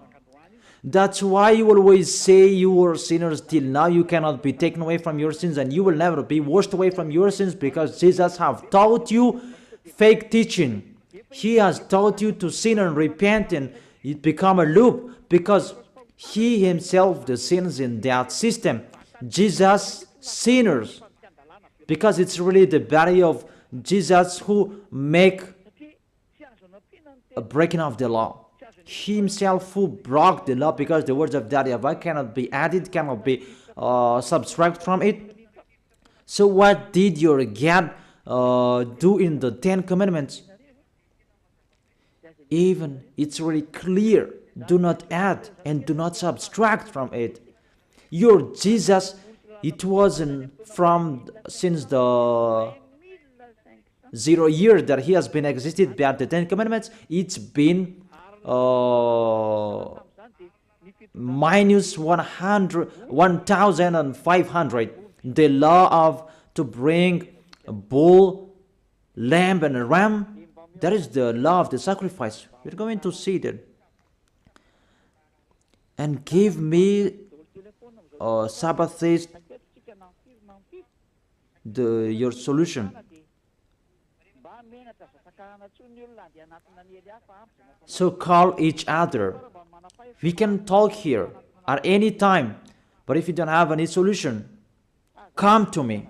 That's why you always say you are sinners till now. You cannot be taken away from your sins and you will never be washed away from your sins because Jesus have taught you fake teaching. He has taught you to sin and repent and it become a loop because he himself the sins in that system. Jesus sinners because it's really the body of Jesus who make a breaking of the law. He himself who broke the law because the words of YAHVAH cannot be added, cannot be subtracted from it. So what did your God do in the 10 Commandments? Even it's really clear. Do not add and do not subtract from it. Your Jesus, it wasn't from since the 0 year that he has been existed by the 10 Commandments. It's been minus 1,500. The law of to bring a bull, lamb, and a ram. That is the law of the sacrifice. We're going to see that. And give me Sabbath says your solution. So call each other. We can talk here at any time. But if you don't have any solution, come to me.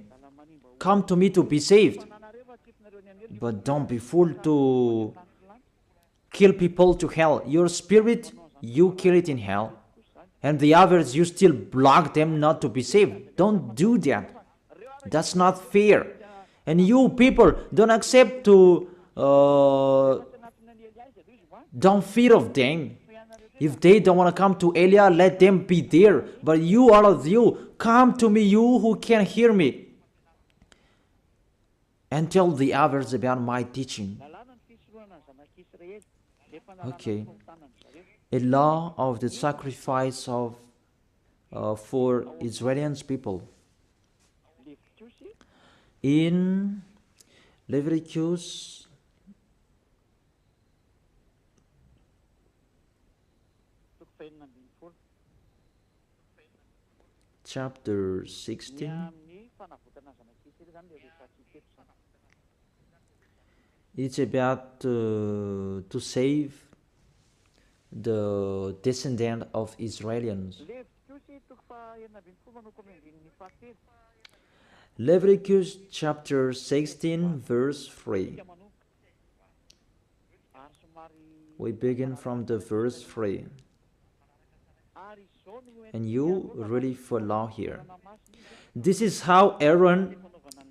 Come to me to be saved. But don't be fooled to kill people to hell. Your spirit, you kill it in hell. And the others, you still block them not to be saved. Don't do that. That's not fair. And you people don't accept to don't fear of them. If they don't want to come to Elia, let them be there. But you, all of you, come to me, you who can hear me, and tell the others about my teaching. Okay. A law of the sacrifice of for Israeli people. In Leviticus chapter 16, it's about to save the descendant of Israelians. Leviticus chapter 16 verse 3. We begin from the verse 3. And you really follow here. This is how Aaron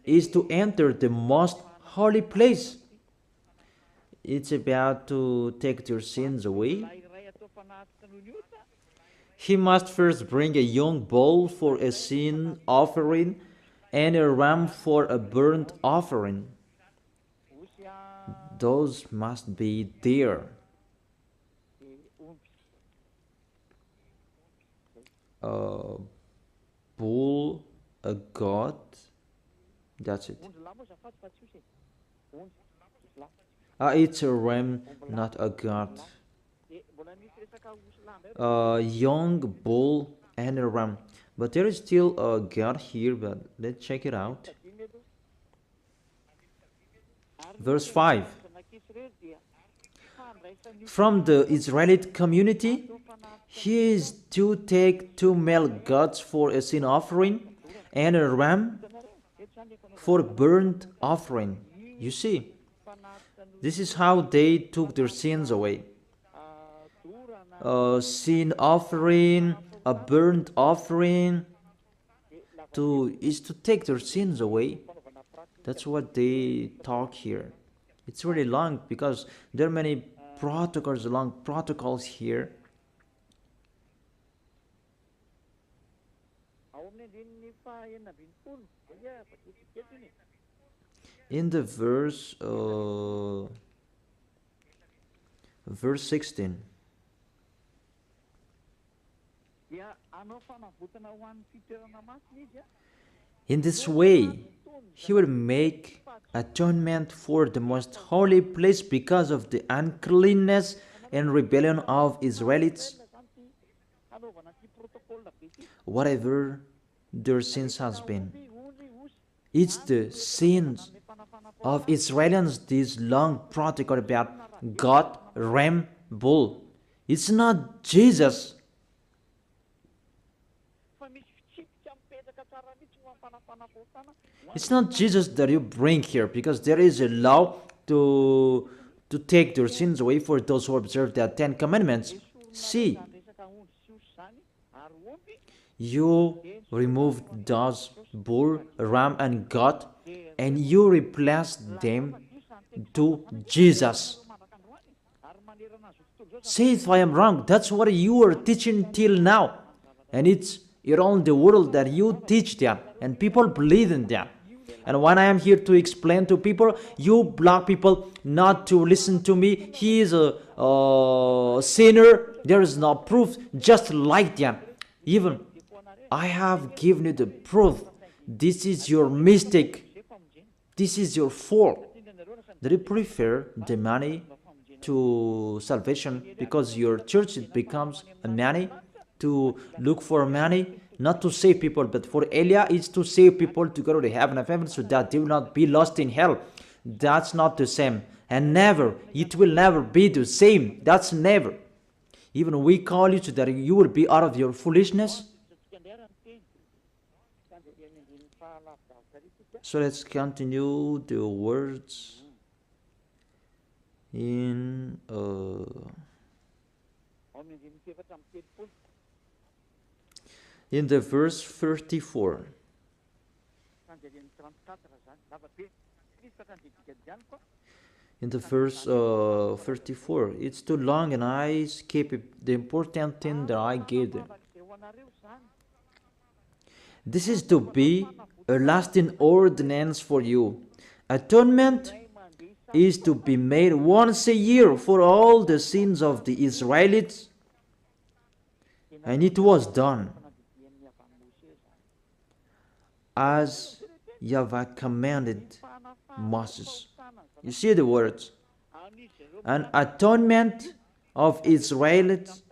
is to enter the most holy place. It's about to take your sins away. He must first bring a young bull for a sin offering and a ram for a burnt offering. Those must be there. A bull, a goat, that's it. It's a ram, not a goat. A young bull and a ram. But there is still a goat here, but let's check it out. Verse 5. From the Israelite community, he is to take 2 male goats for a sin offering and a ram for burnt offering. You see, this is how they took their sins away. A sin offering, a burnt offering, is to take their sins away. That's what they talk here. It's really long because there are many long protocols here. In the verse 16. In this way, he will make atonement for the most holy place because of the uncleanness and rebellion of Israelites. Whatever their sins has been, it's the sins of Israelites, this long protocol about God, ram, bull. It's not Jesus. It's not Jesus that you bring here, because there is a law to take their sins away for those who observe the 10 Commandments. See, you removed those bull, ram, and goat, and you replaced them to Jesus. Say if I am wrong. That's what you are teaching till now, and it's around the world that you teach that, and people believe in that. And when I am here to explain to people, you block people not to listen to me. He is a sinner. There is no proof. Just like that. Even I have given you the proof. This is your mistake. This is your fault. Do you prefer the money to salvation because your church it becomes a money to look for money? Not to save people, but for Elia, it's to save people to go to the heaven of heaven so that they will not be lost in hell. That's not the same. And never, it will never be the same. That's never. Even we call you so that you will be out of your foolishness. So let's continue the words in the verse 34. In the verse 34, it's too long and I skip the important thing that I gave them. This is to be a lasting ordinance for you. Atonement is to be made once a year for all the sins of the Israelites, and it was done as YAHVAH commanded Moses. You see the words. An atonement of Israelites,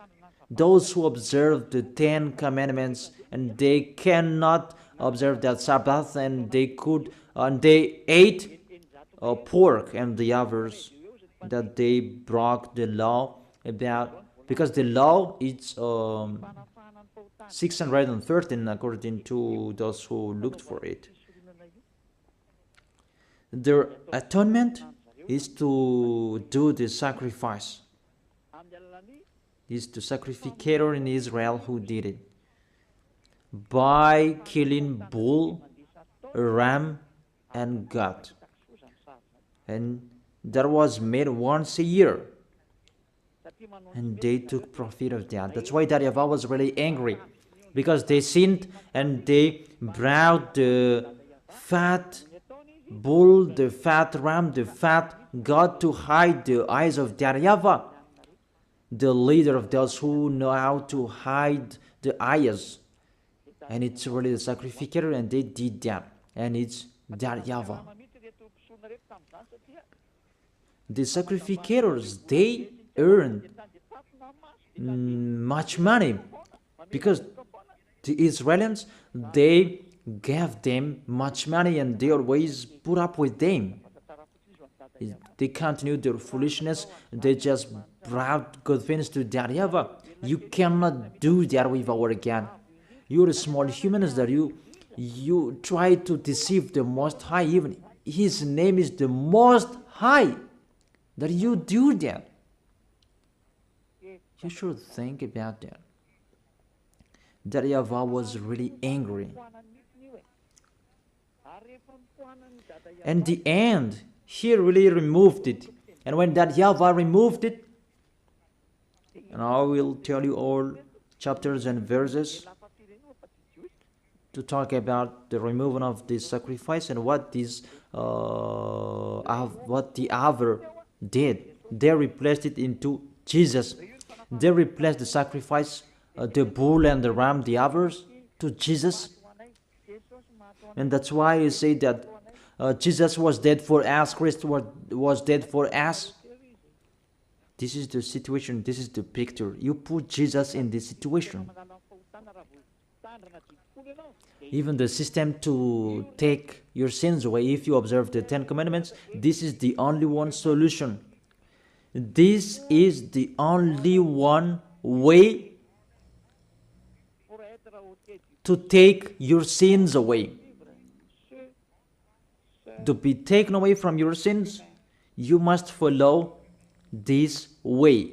those who observe the 10 Commandments, and they cannot observe that Sabbath, and they ate pork, and the others that they broke the law about, because the law is 613 according to those who looked for it. Their atonement is to do the sacrifice. It's the sacrificator in Israel who did it by killing bull, ram, and goat, and that was made once a year, and they took profit of that. That's why YAHVAH was really angry, because they sinned and they brought the fat bull, the fat ram, the fat goat to hide the eyes of YAHVAH, the leader of those who know how to hide the eyes. And it's really the sacrificator, and they did that, and it's YAHVAH. The sacrificators, they earned much money, because the Israelites, they gave them much money, and they always put up with them. They continued their foolishness. They just brought good things to YAHVAH. You cannot do that with our God. You're small humans that you You try to deceive the Most High, even His name is the Most High, that you do that. You should think about that. That YAHVAH was really angry. And the end, He really removed it. And when that YAHVAH removed it, and I will tell you all chapters and verses to talk about the removal of this sacrifice and what this what the other did. They replaced it into Jesus. They replaced the sacrifice, the bull and the ram, the others, to Jesus. And that's why you say that Jesus was dead for us, Christ was dead for us. This is the situation, this is the picture. You put Jesus in this situation. Even the system to take your sins away, if you observe the 10 Commandments, this is the only one solution. This is the only one way to take your sins away. To be taken away from your sins, you must follow this way.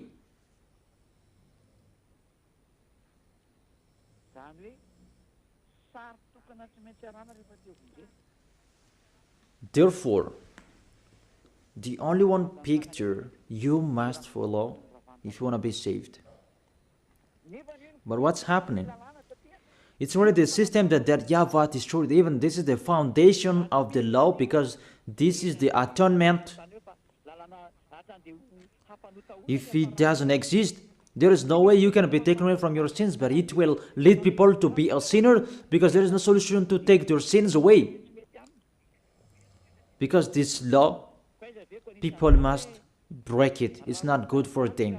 Therefore, the only one picture you must follow if you want to be saved. But what's happening? It's already the system that YAHVAH destroyed. Even this is the foundation of the law, because this is the atonement. If it doesn't exist, there is no way you can be taken away from your sins, but it will lead people to be a sinner, because there is no solution to take their sins away. Because this law, people must break it. It's not good for them.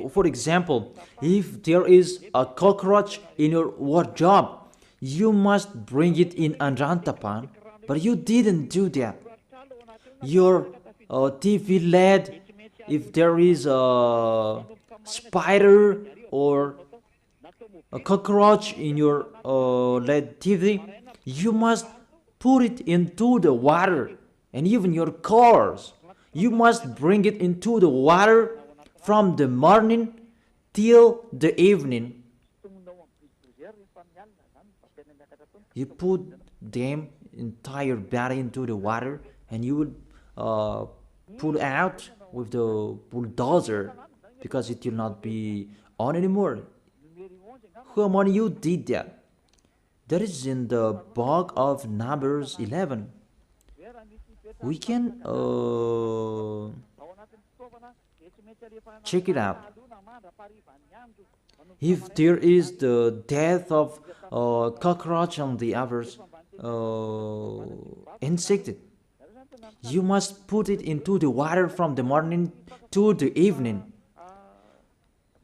For example, if there is a cockroach in your wardrobe, you must bring it in Anrantapan, but you didn't do that. Your TV LED, if there is a spider or a cockroach in your LED TV, you must put it into the water. And even your cars, you must bring it into the water from the morning till the evening. You put them entire body into the water, and you would pull out with the bulldozer, because it will not be on anymore. How many you did that? That is in the book of Numbers 11. We can check it out. If there is the death of cockroach and the others insected, you must put it into the water from the morning to the evening.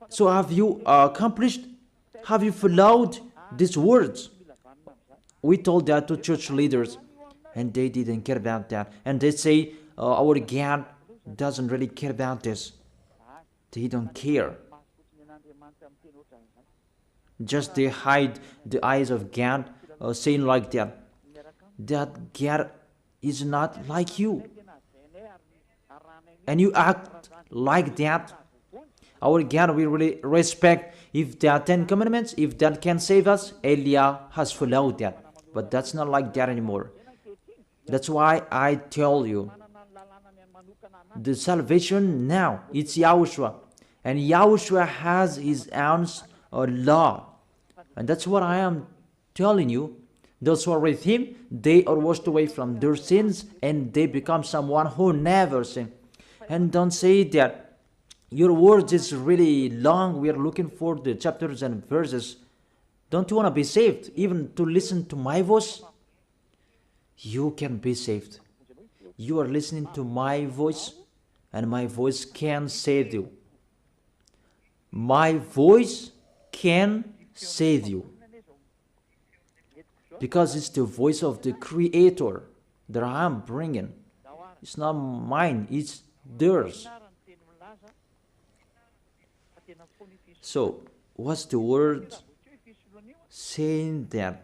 So have you accomplished? Have you followed these words? We told that to church leaders, and they didn't care about that. And they say, our God doesn't really care about this. They don't care. Just they hide the eyes of God, saying like that. That God is not like you. And you act like that. Our God we really respect. If there are 10 commandments, if that can save us, Elia has followed that. But that's not like that anymore. That's why I tell you, the salvation now, it's YAHOSHUAH. And YAHOSHUAH has his own law. And that's what I am telling you. Those who are with him, they are washed away from their sins, and they become someone who never sinned. And don't say that your words is really long. We are looking for the chapters and verses. Don't you want to be saved? Even to listen to my voice? You can be saved. You are listening to my voice, and my voice can save you. My voice can save you. Because it's the voice of the Creator that I am bringing. It's not mine, it's theirs. So, what's the word saying that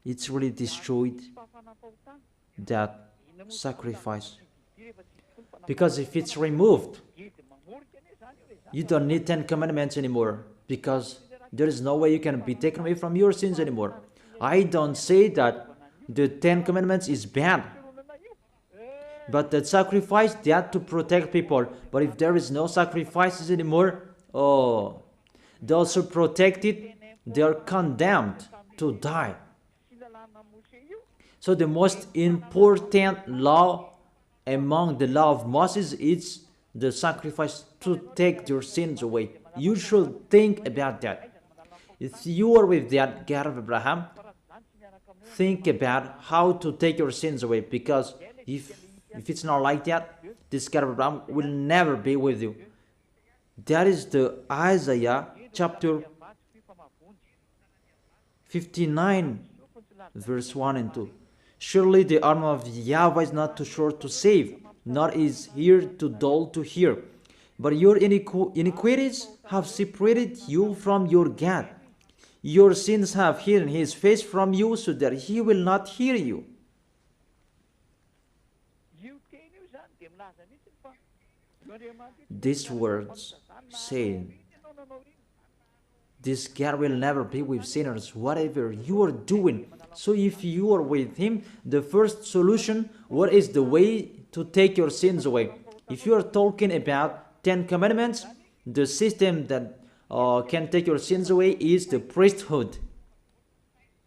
it's really destroyed that sacrifice. Because if it's removed, you don't need 10 commandments anymore, because there is no way you can be taken away from your sins anymore. I don't say that the 10 commandments is bad, but the sacrifice, they had to protect people. But if there is no sacrifices anymore, oh, those who protect it, they are condemned to die. So the most important law among the law of Moses is the sacrifice to take your sins away. You should think about that. If you are with that God of Abraham, think about how to take your sins away, because if it's not like that, this God of Abraham will never be with you. That is the Isaiah chapter 59 verse 1 and 2. Surely the arm of YAHVAH is not too short to save, nor is here to dull to hear. But your iniquities have separated you from your God. Your sins have hidden his face from you, so that he will not hear you. These words saying, this God will never be with sinners, whatever you are doing. So if you are with him, the first solution, what is the way to take your sins away? If you are talking about 10 commandments, the system that can take your sins away is the priesthood.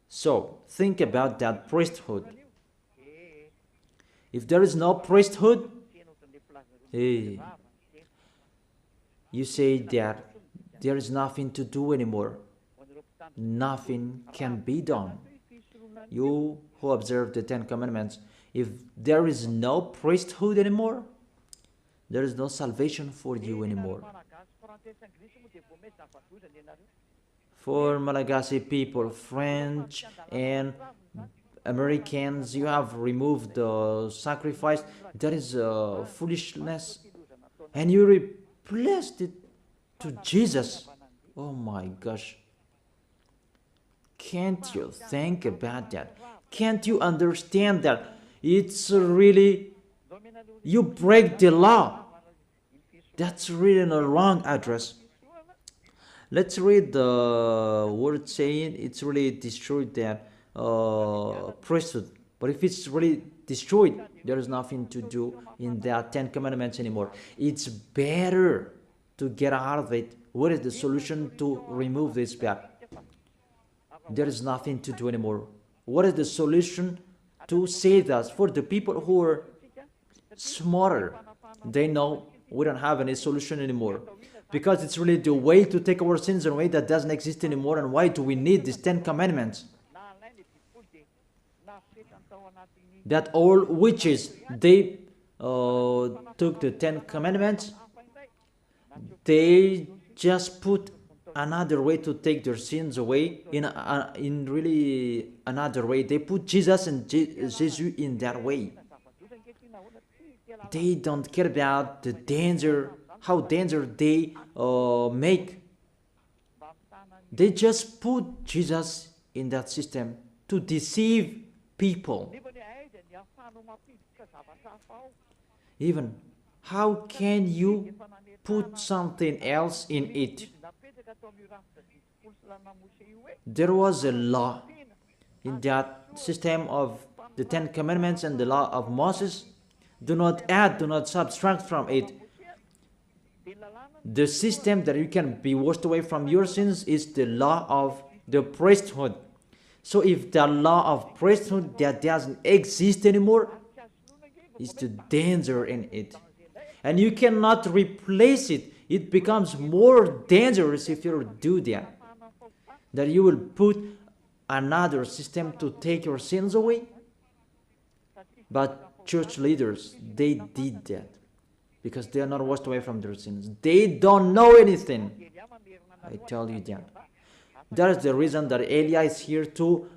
So think about that priesthood. If there is no priesthood, you say that there is nothing to do anymore. Nothing can be done. You who observe the 10 commandments, if there is no priesthood anymore, there is no salvation for you anymore. For Malagasy people, French and Americans, you have removed the sacrifice. That is foolishness. And you replaced it to Jesus. Oh my gosh. Can't you think about that? Can't you understand that? It's really, you break the law. That's really a wrong address. Let's read the word saying it's really destroyed that priesthood. But if it's really destroyed, there is nothing to do in that 10 commandments anymore. It's better to get out of it. What is the solution to remove this bad? There is nothing to do anymore. What is the solution to save us? For the people who are smarter, they know we don't have any solution anymore, because it's really the way to take our sins away that doesn't exist anymore. And why do we need these 10 commandments? That all witches, they took the 10 commandments, they just put another way to take their sins away in really another way. They put Jesus and Jesus in that way. They don't care about the danger, how danger they make. They just put Jesus in that system to deceive people. Even, how can you put something else in it? There was a law in that system of the 10 commandments and the law of Moses. Do not add, do not subtract from it. The system that you can be washed away from your sins is the law of the priesthood. So if the law of priesthood that doesn't exist anymore, is the danger in it. And you cannot replace it. It becomes more dangerous if you do that. That you will put another system to take your sins away. But church leaders, they did that because they are not washed away from their sins. They don't know anything. I tell you that. That is the reason that Elia is here to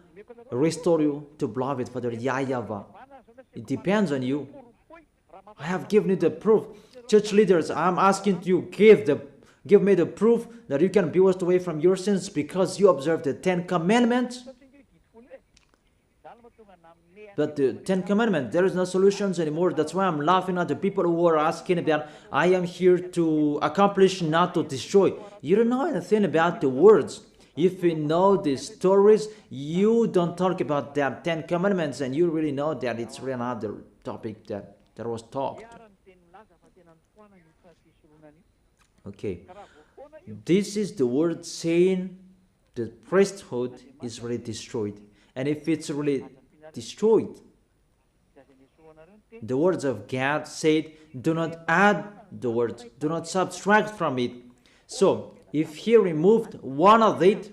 restore you to beloved Father YAHVAH. It depends on you. I have given you the proof. Church leaders, I'm asking you, give the Give me the proof that you can be washed away from your sins because you observe the 10 Commandments. But the 10 Commandments, there is no solutions anymore. That's why I'm laughing at the people who are asking that I am here to accomplish, not to destroy. You don't know anything about the words. If you know the stories, you don't talk about the 10 Commandments, and you really know that it's really another topic that was talked. Okay, this is the word saying the priesthood is really destroyed. And if it's really destroyed, the words of God said, do not add the words, do not subtract from it. So, if he removed one of it,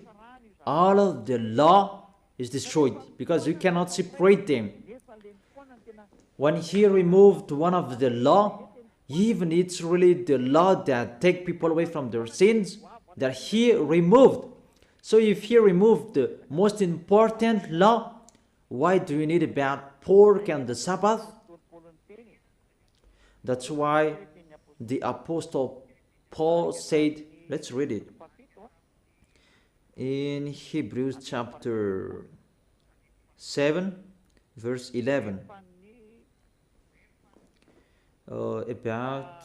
all of the law is destroyed, because you cannot separate them. When he removed one of the law, even it's really the law that take people away from their sins that he removed. So if he removed the most important law, why do you need about pork and the Sabbath? That's why the Apostle Paul said, let's read it. In Hebrews chapter 7, verse 11. About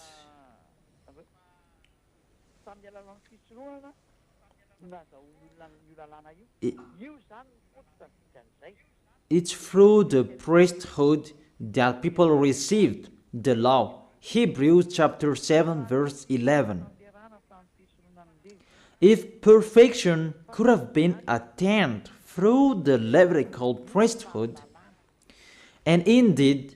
it's through the priesthood that people received the law. Hebrews chapter 7 verse 11. If perfection could have been attained through the Levitical priesthood, and indeed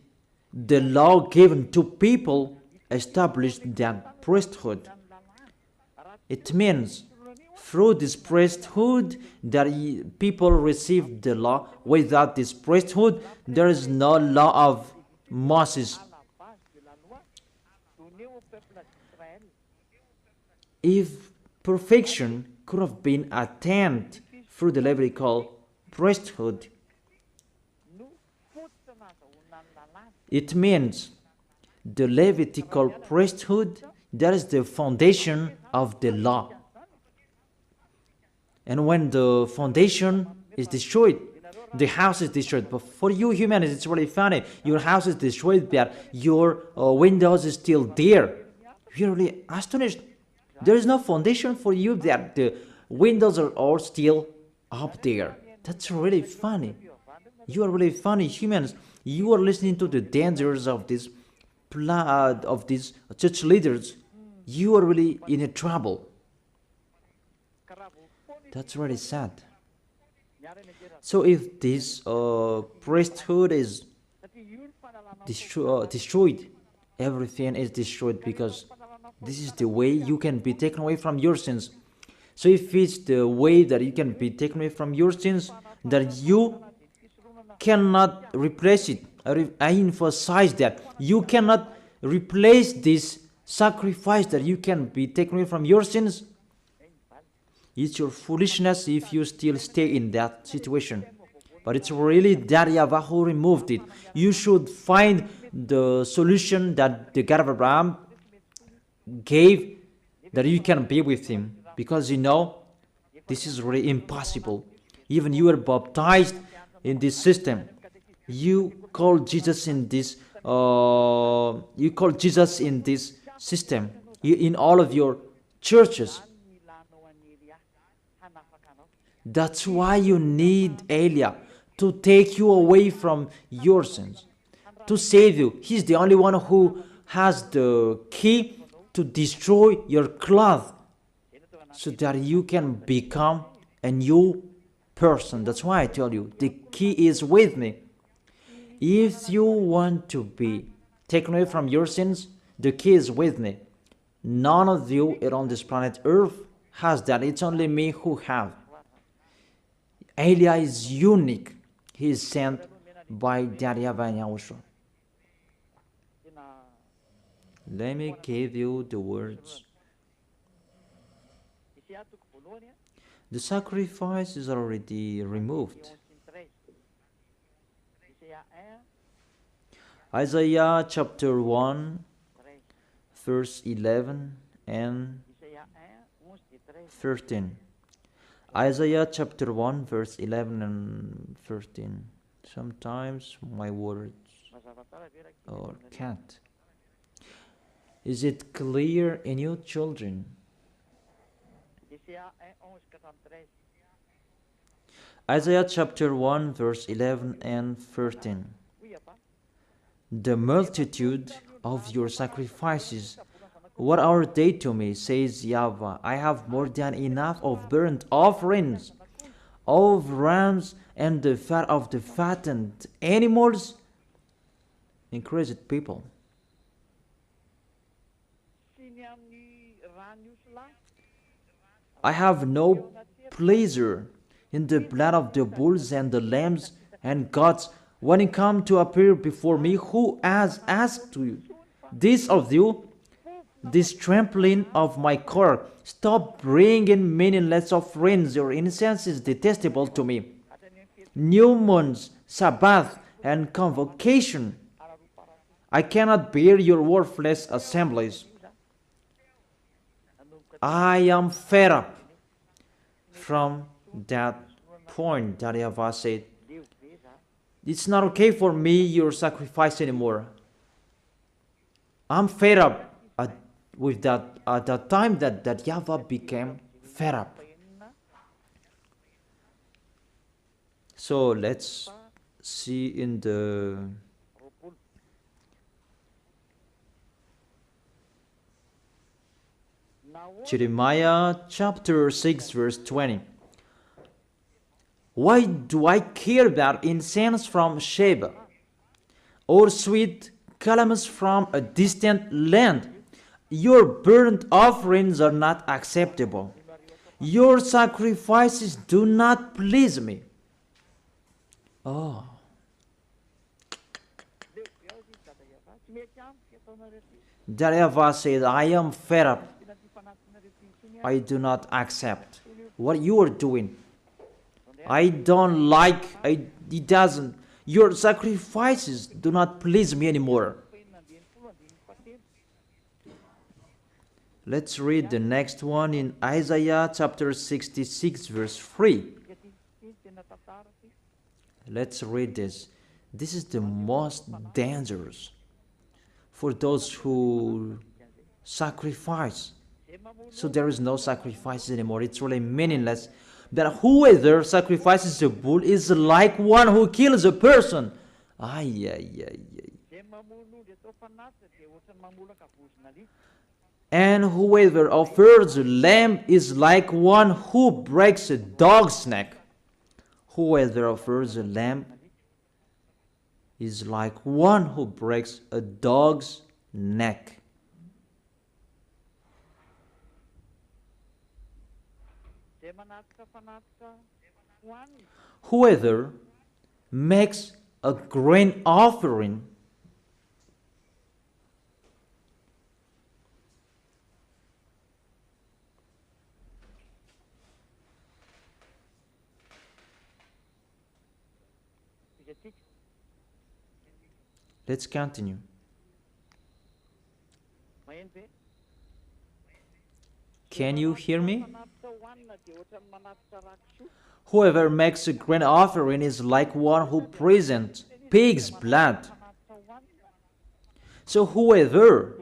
the law given to people established that priesthood, it means through this priesthood that people received the law. Without this priesthood, there is no law of Moses. If perfection could have been attained through the Levitical priesthood, it means the Levitical priesthood, that is the foundation of the law. And when the foundation is destroyed, the house is destroyed. But for you humans, it's really funny. Your house is destroyed, but your windows is still there. You're really astonished. There is no foundation for you, that the windows are all still up there. That's really funny. You are really funny humans. You are listening to the dangers of this of these church leaders. You are really in a trouble. That's really sad. So if this priesthood is destroyed, everything is destroyed, because this is the way you can be taken away from your sins. So if it's the way that you can be taken away from your sins, that you cannot replace it. I emphasize that you cannot replace this sacrifice that you can be taken away from your sins. It's your foolishness if you still stay in that situation. But it's really that YAHVAH who removed it. You should find the solution that the God of Abraham gave, that you can be with him. Because you know, this is really impossible. Even you are baptized in this system. You call Jesus in this system. In all of your churches. That's why you need Eliah to take you away from your sins, to save you. He's the only one who has the key to destroy your cloth, so that you can become a new person. That's why I tell you, the key is with me. If you want to be taken away from your sins, the key is with me. None of you on this planet Earth has that. It's only me who have. Eliah is unique. He is sent by YAHVAH and YAHOSHUAH. Let me give you the words. The sacrifice is already removed. Isaiah chapter 1, verse 11 and 13. Isaiah chapter 1 verse 11 and 13. Sometimes my words or can't. Is it clear in you, children? Isaiah chapter 1 verse 11 and 13. The multitude of your sacrifices, what are they to me, says YAHVAH? I have more than enough of burnt offerings, of rams and the fat of the fattened animals. Encouraged people. I have no pleasure in the blood of the bulls and the lambs and goats when it come to appear before me. Who has asked you this of you? This trampling of my court. Stop bringing meaningless offerings. Your incense is detestable to me. New moons, Sabbath, and convocation. I cannot bear your worthless assemblies. I am fed up. From that point, that YAHVAH said, it's not okay for me, your sacrifice anymore. I'm fed up with that at that time that YAHVAH became fed up. So let's see in the Jeremiah chapter 6 verse 20. Why do I care about incense from Sheba, or sweet calamus from a distant land? Your burnt offerings are not acceptable. Your sacrifices do not please me. Oh. That YAHVAH said, I am fed up. I do not accept what you are doing. I don't like, it doesn't. Your sacrifices do not please me anymore. Let's read the next one in Isaiah chapter 66 verse 3. Let's read this. This is the most dangerous for those who sacrifice. So there is no sacrifice anymore. It's really meaningless. That whoever sacrifices a bull is like one who kills a person. And whoever offers a lamb is like one who breaks a dog's neck. Whoever offers a lamb is like one who breaks a dog's neck. Whoever makes a grain offering Let's continue. Can you hear me? Whoever makes a grain offering is like one who presents pig's blood. So whoever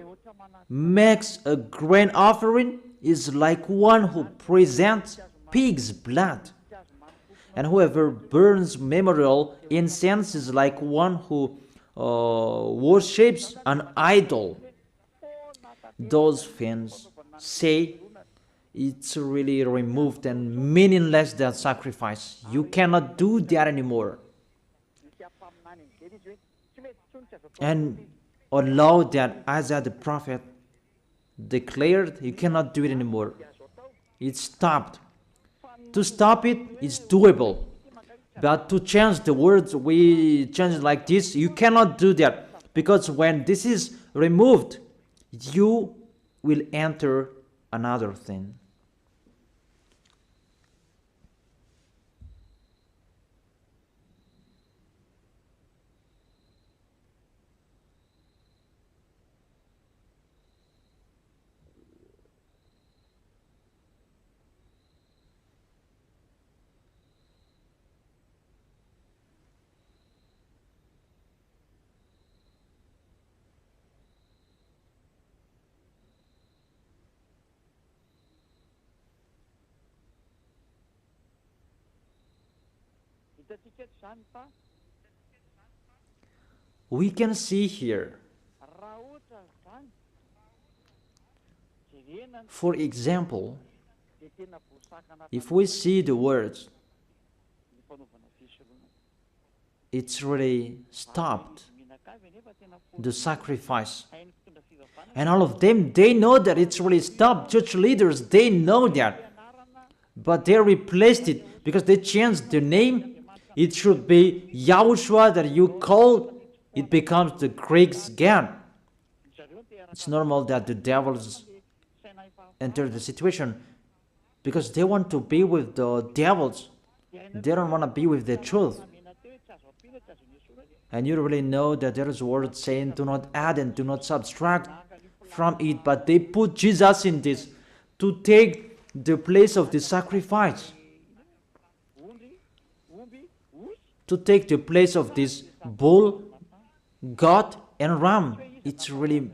makes a grain offering is like one who presents pig's blood. And whoever burns memorial incense is like one who worships an idol. Those fans say it's really removed and meaningless, that sacrifice. You cannot do that anymore. And allow that Isaiah the prophet declared, you cannot do it anymore. It's stopped. To stop it is doable. But to change the words, we change it like this. You cannot do that. Because when this is removed, you will enter another thing. We can see here, for example, if we see the words, it's really stopped the sacrifice. And all of them, they know that it's really stopped. Church leaders, they know that. But they replaced it because they changed the name. It should be YAHOSHUAH that you call. It becomes the Greek's God. It's normal that the devils enter the situation because they want to be with the devils. They don't want to be with the truth. And you really know that there is a word saying, do not add and do not subtract from it. But they put Jesus in this to take the place of the sacrifice. To take the place of this bull, goat, and ram. It's really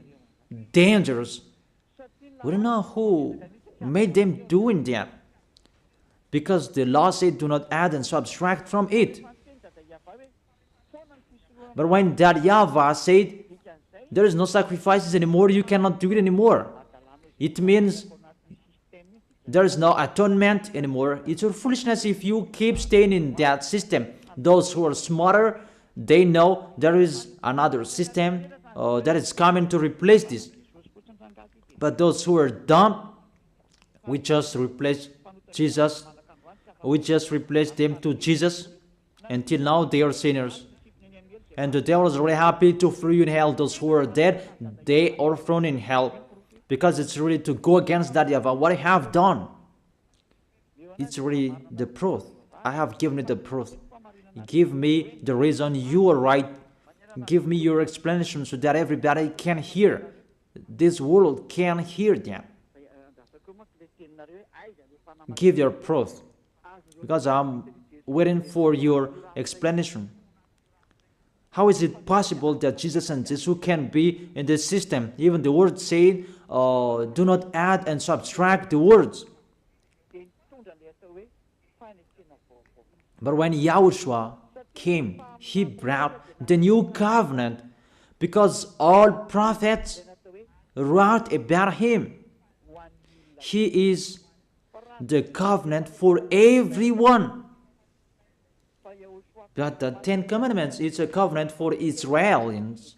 dangerous. We don't know who made them doing that. Because the law said, do not add and subtract from it. But when that YAHVAH said, there is no sacrifices anymore, you cannot do it anymore. It means there is no atonement anymore. It's your foolishness if you keep staying in that system. Those who are smarter, they know there is another system that is coming to replace this. But those who are dumb, we just replace Jesus. We just replace them to Jesus. Until now, they are sinners. And the devil is really happy to throw you in hell. Those who are dead, they are thrown in hell. Because it's really to go against that YAHVAH. What I have done, it's really the proof. I have given you the proof. Give me the reason you are right. Give me your explanation so that everybody can hear. This world can hear them. Give your proof. Because I'm waiting for your explanation. How is it possible that Jesus and Jesus can be in this system? Even the word said, do not add and subtract the words. But when YAHOSHUAH came, he brought the new covenant because all prophets wrote about him. He is the covenant for everyone. But the Ten Commandments, it's a covenant for Israelians.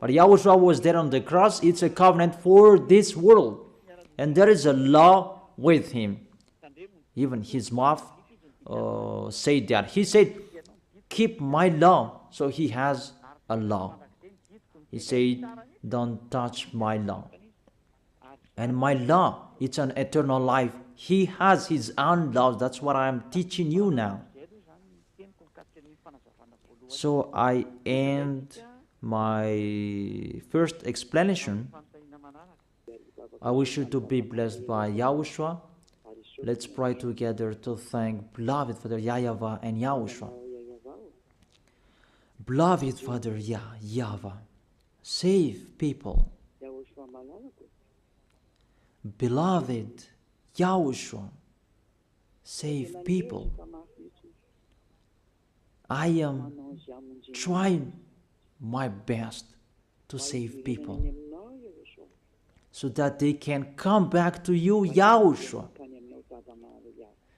But YAHOSHUAH was there on the cross, it's a covenant for this world. And there is a law with him. Even his mouth said that. He said, keep my law. So he has a law. He said, don't touch my law. And my law, it's an eternal life. He has his own laws. That's what I'm teaching you now. So I end my first explanation. I wish you to be blessed by YAHOSHUAH. Let's pray together to thank beloved Father YAHVAH and YAHOSHUAH. Beloved Father YAHVAH, save people. Beloved YAHOSHUAH, save people. I am trying my best to save people so that they can come back to you, YAHOSHUAH,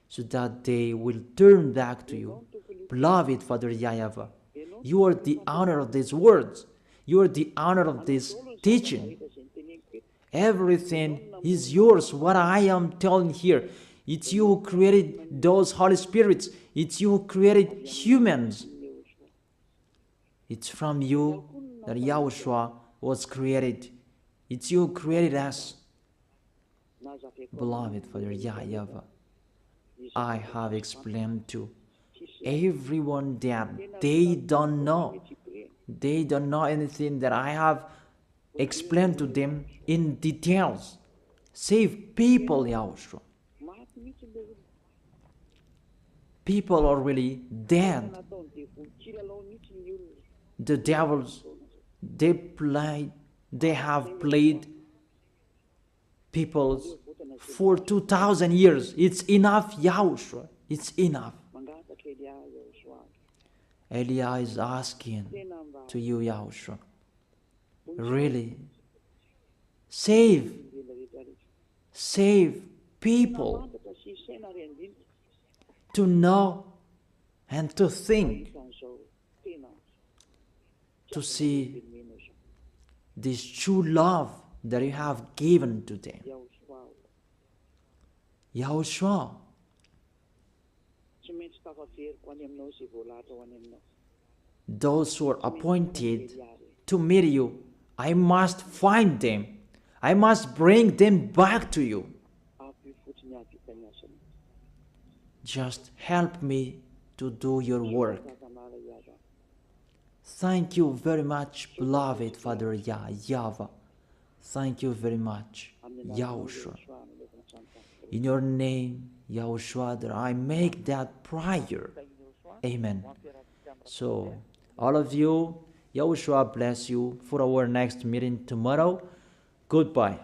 so that they will turn back to you. Beloved Father YAHVAH, you are the honor of these words. You are the honor of this teaching. Everything is yours, what I am telling here. It's you who created those Holy Spirits. It's you who created humans. It's from you that YAHOSHUAH was created. It's you who created us. Beloved Father YAHVAH, I have explained to everyone that they don't know. They don't know anything that I have explained to them in details. Save people, YAHOSHUAH. People are really dead. The devils, they have played people for 2,000 years. It's enough, YAHOSHUAH. It's enough. Elia is asking to you, Yahushua, really, save people to know and to think, to see this true love that you have given to them. Yahushua, those who are appointed to meet you, I must find them. I must bring them back to you. Just help me to do your work. Thank you very much, beloved Father YAHVAH. Thank you very much, Yahushua. In your name, Yahushua, that I make that prayer. Amen. So, all of you, Yahushua bless you for our next meeting tomorrow. Goodbye.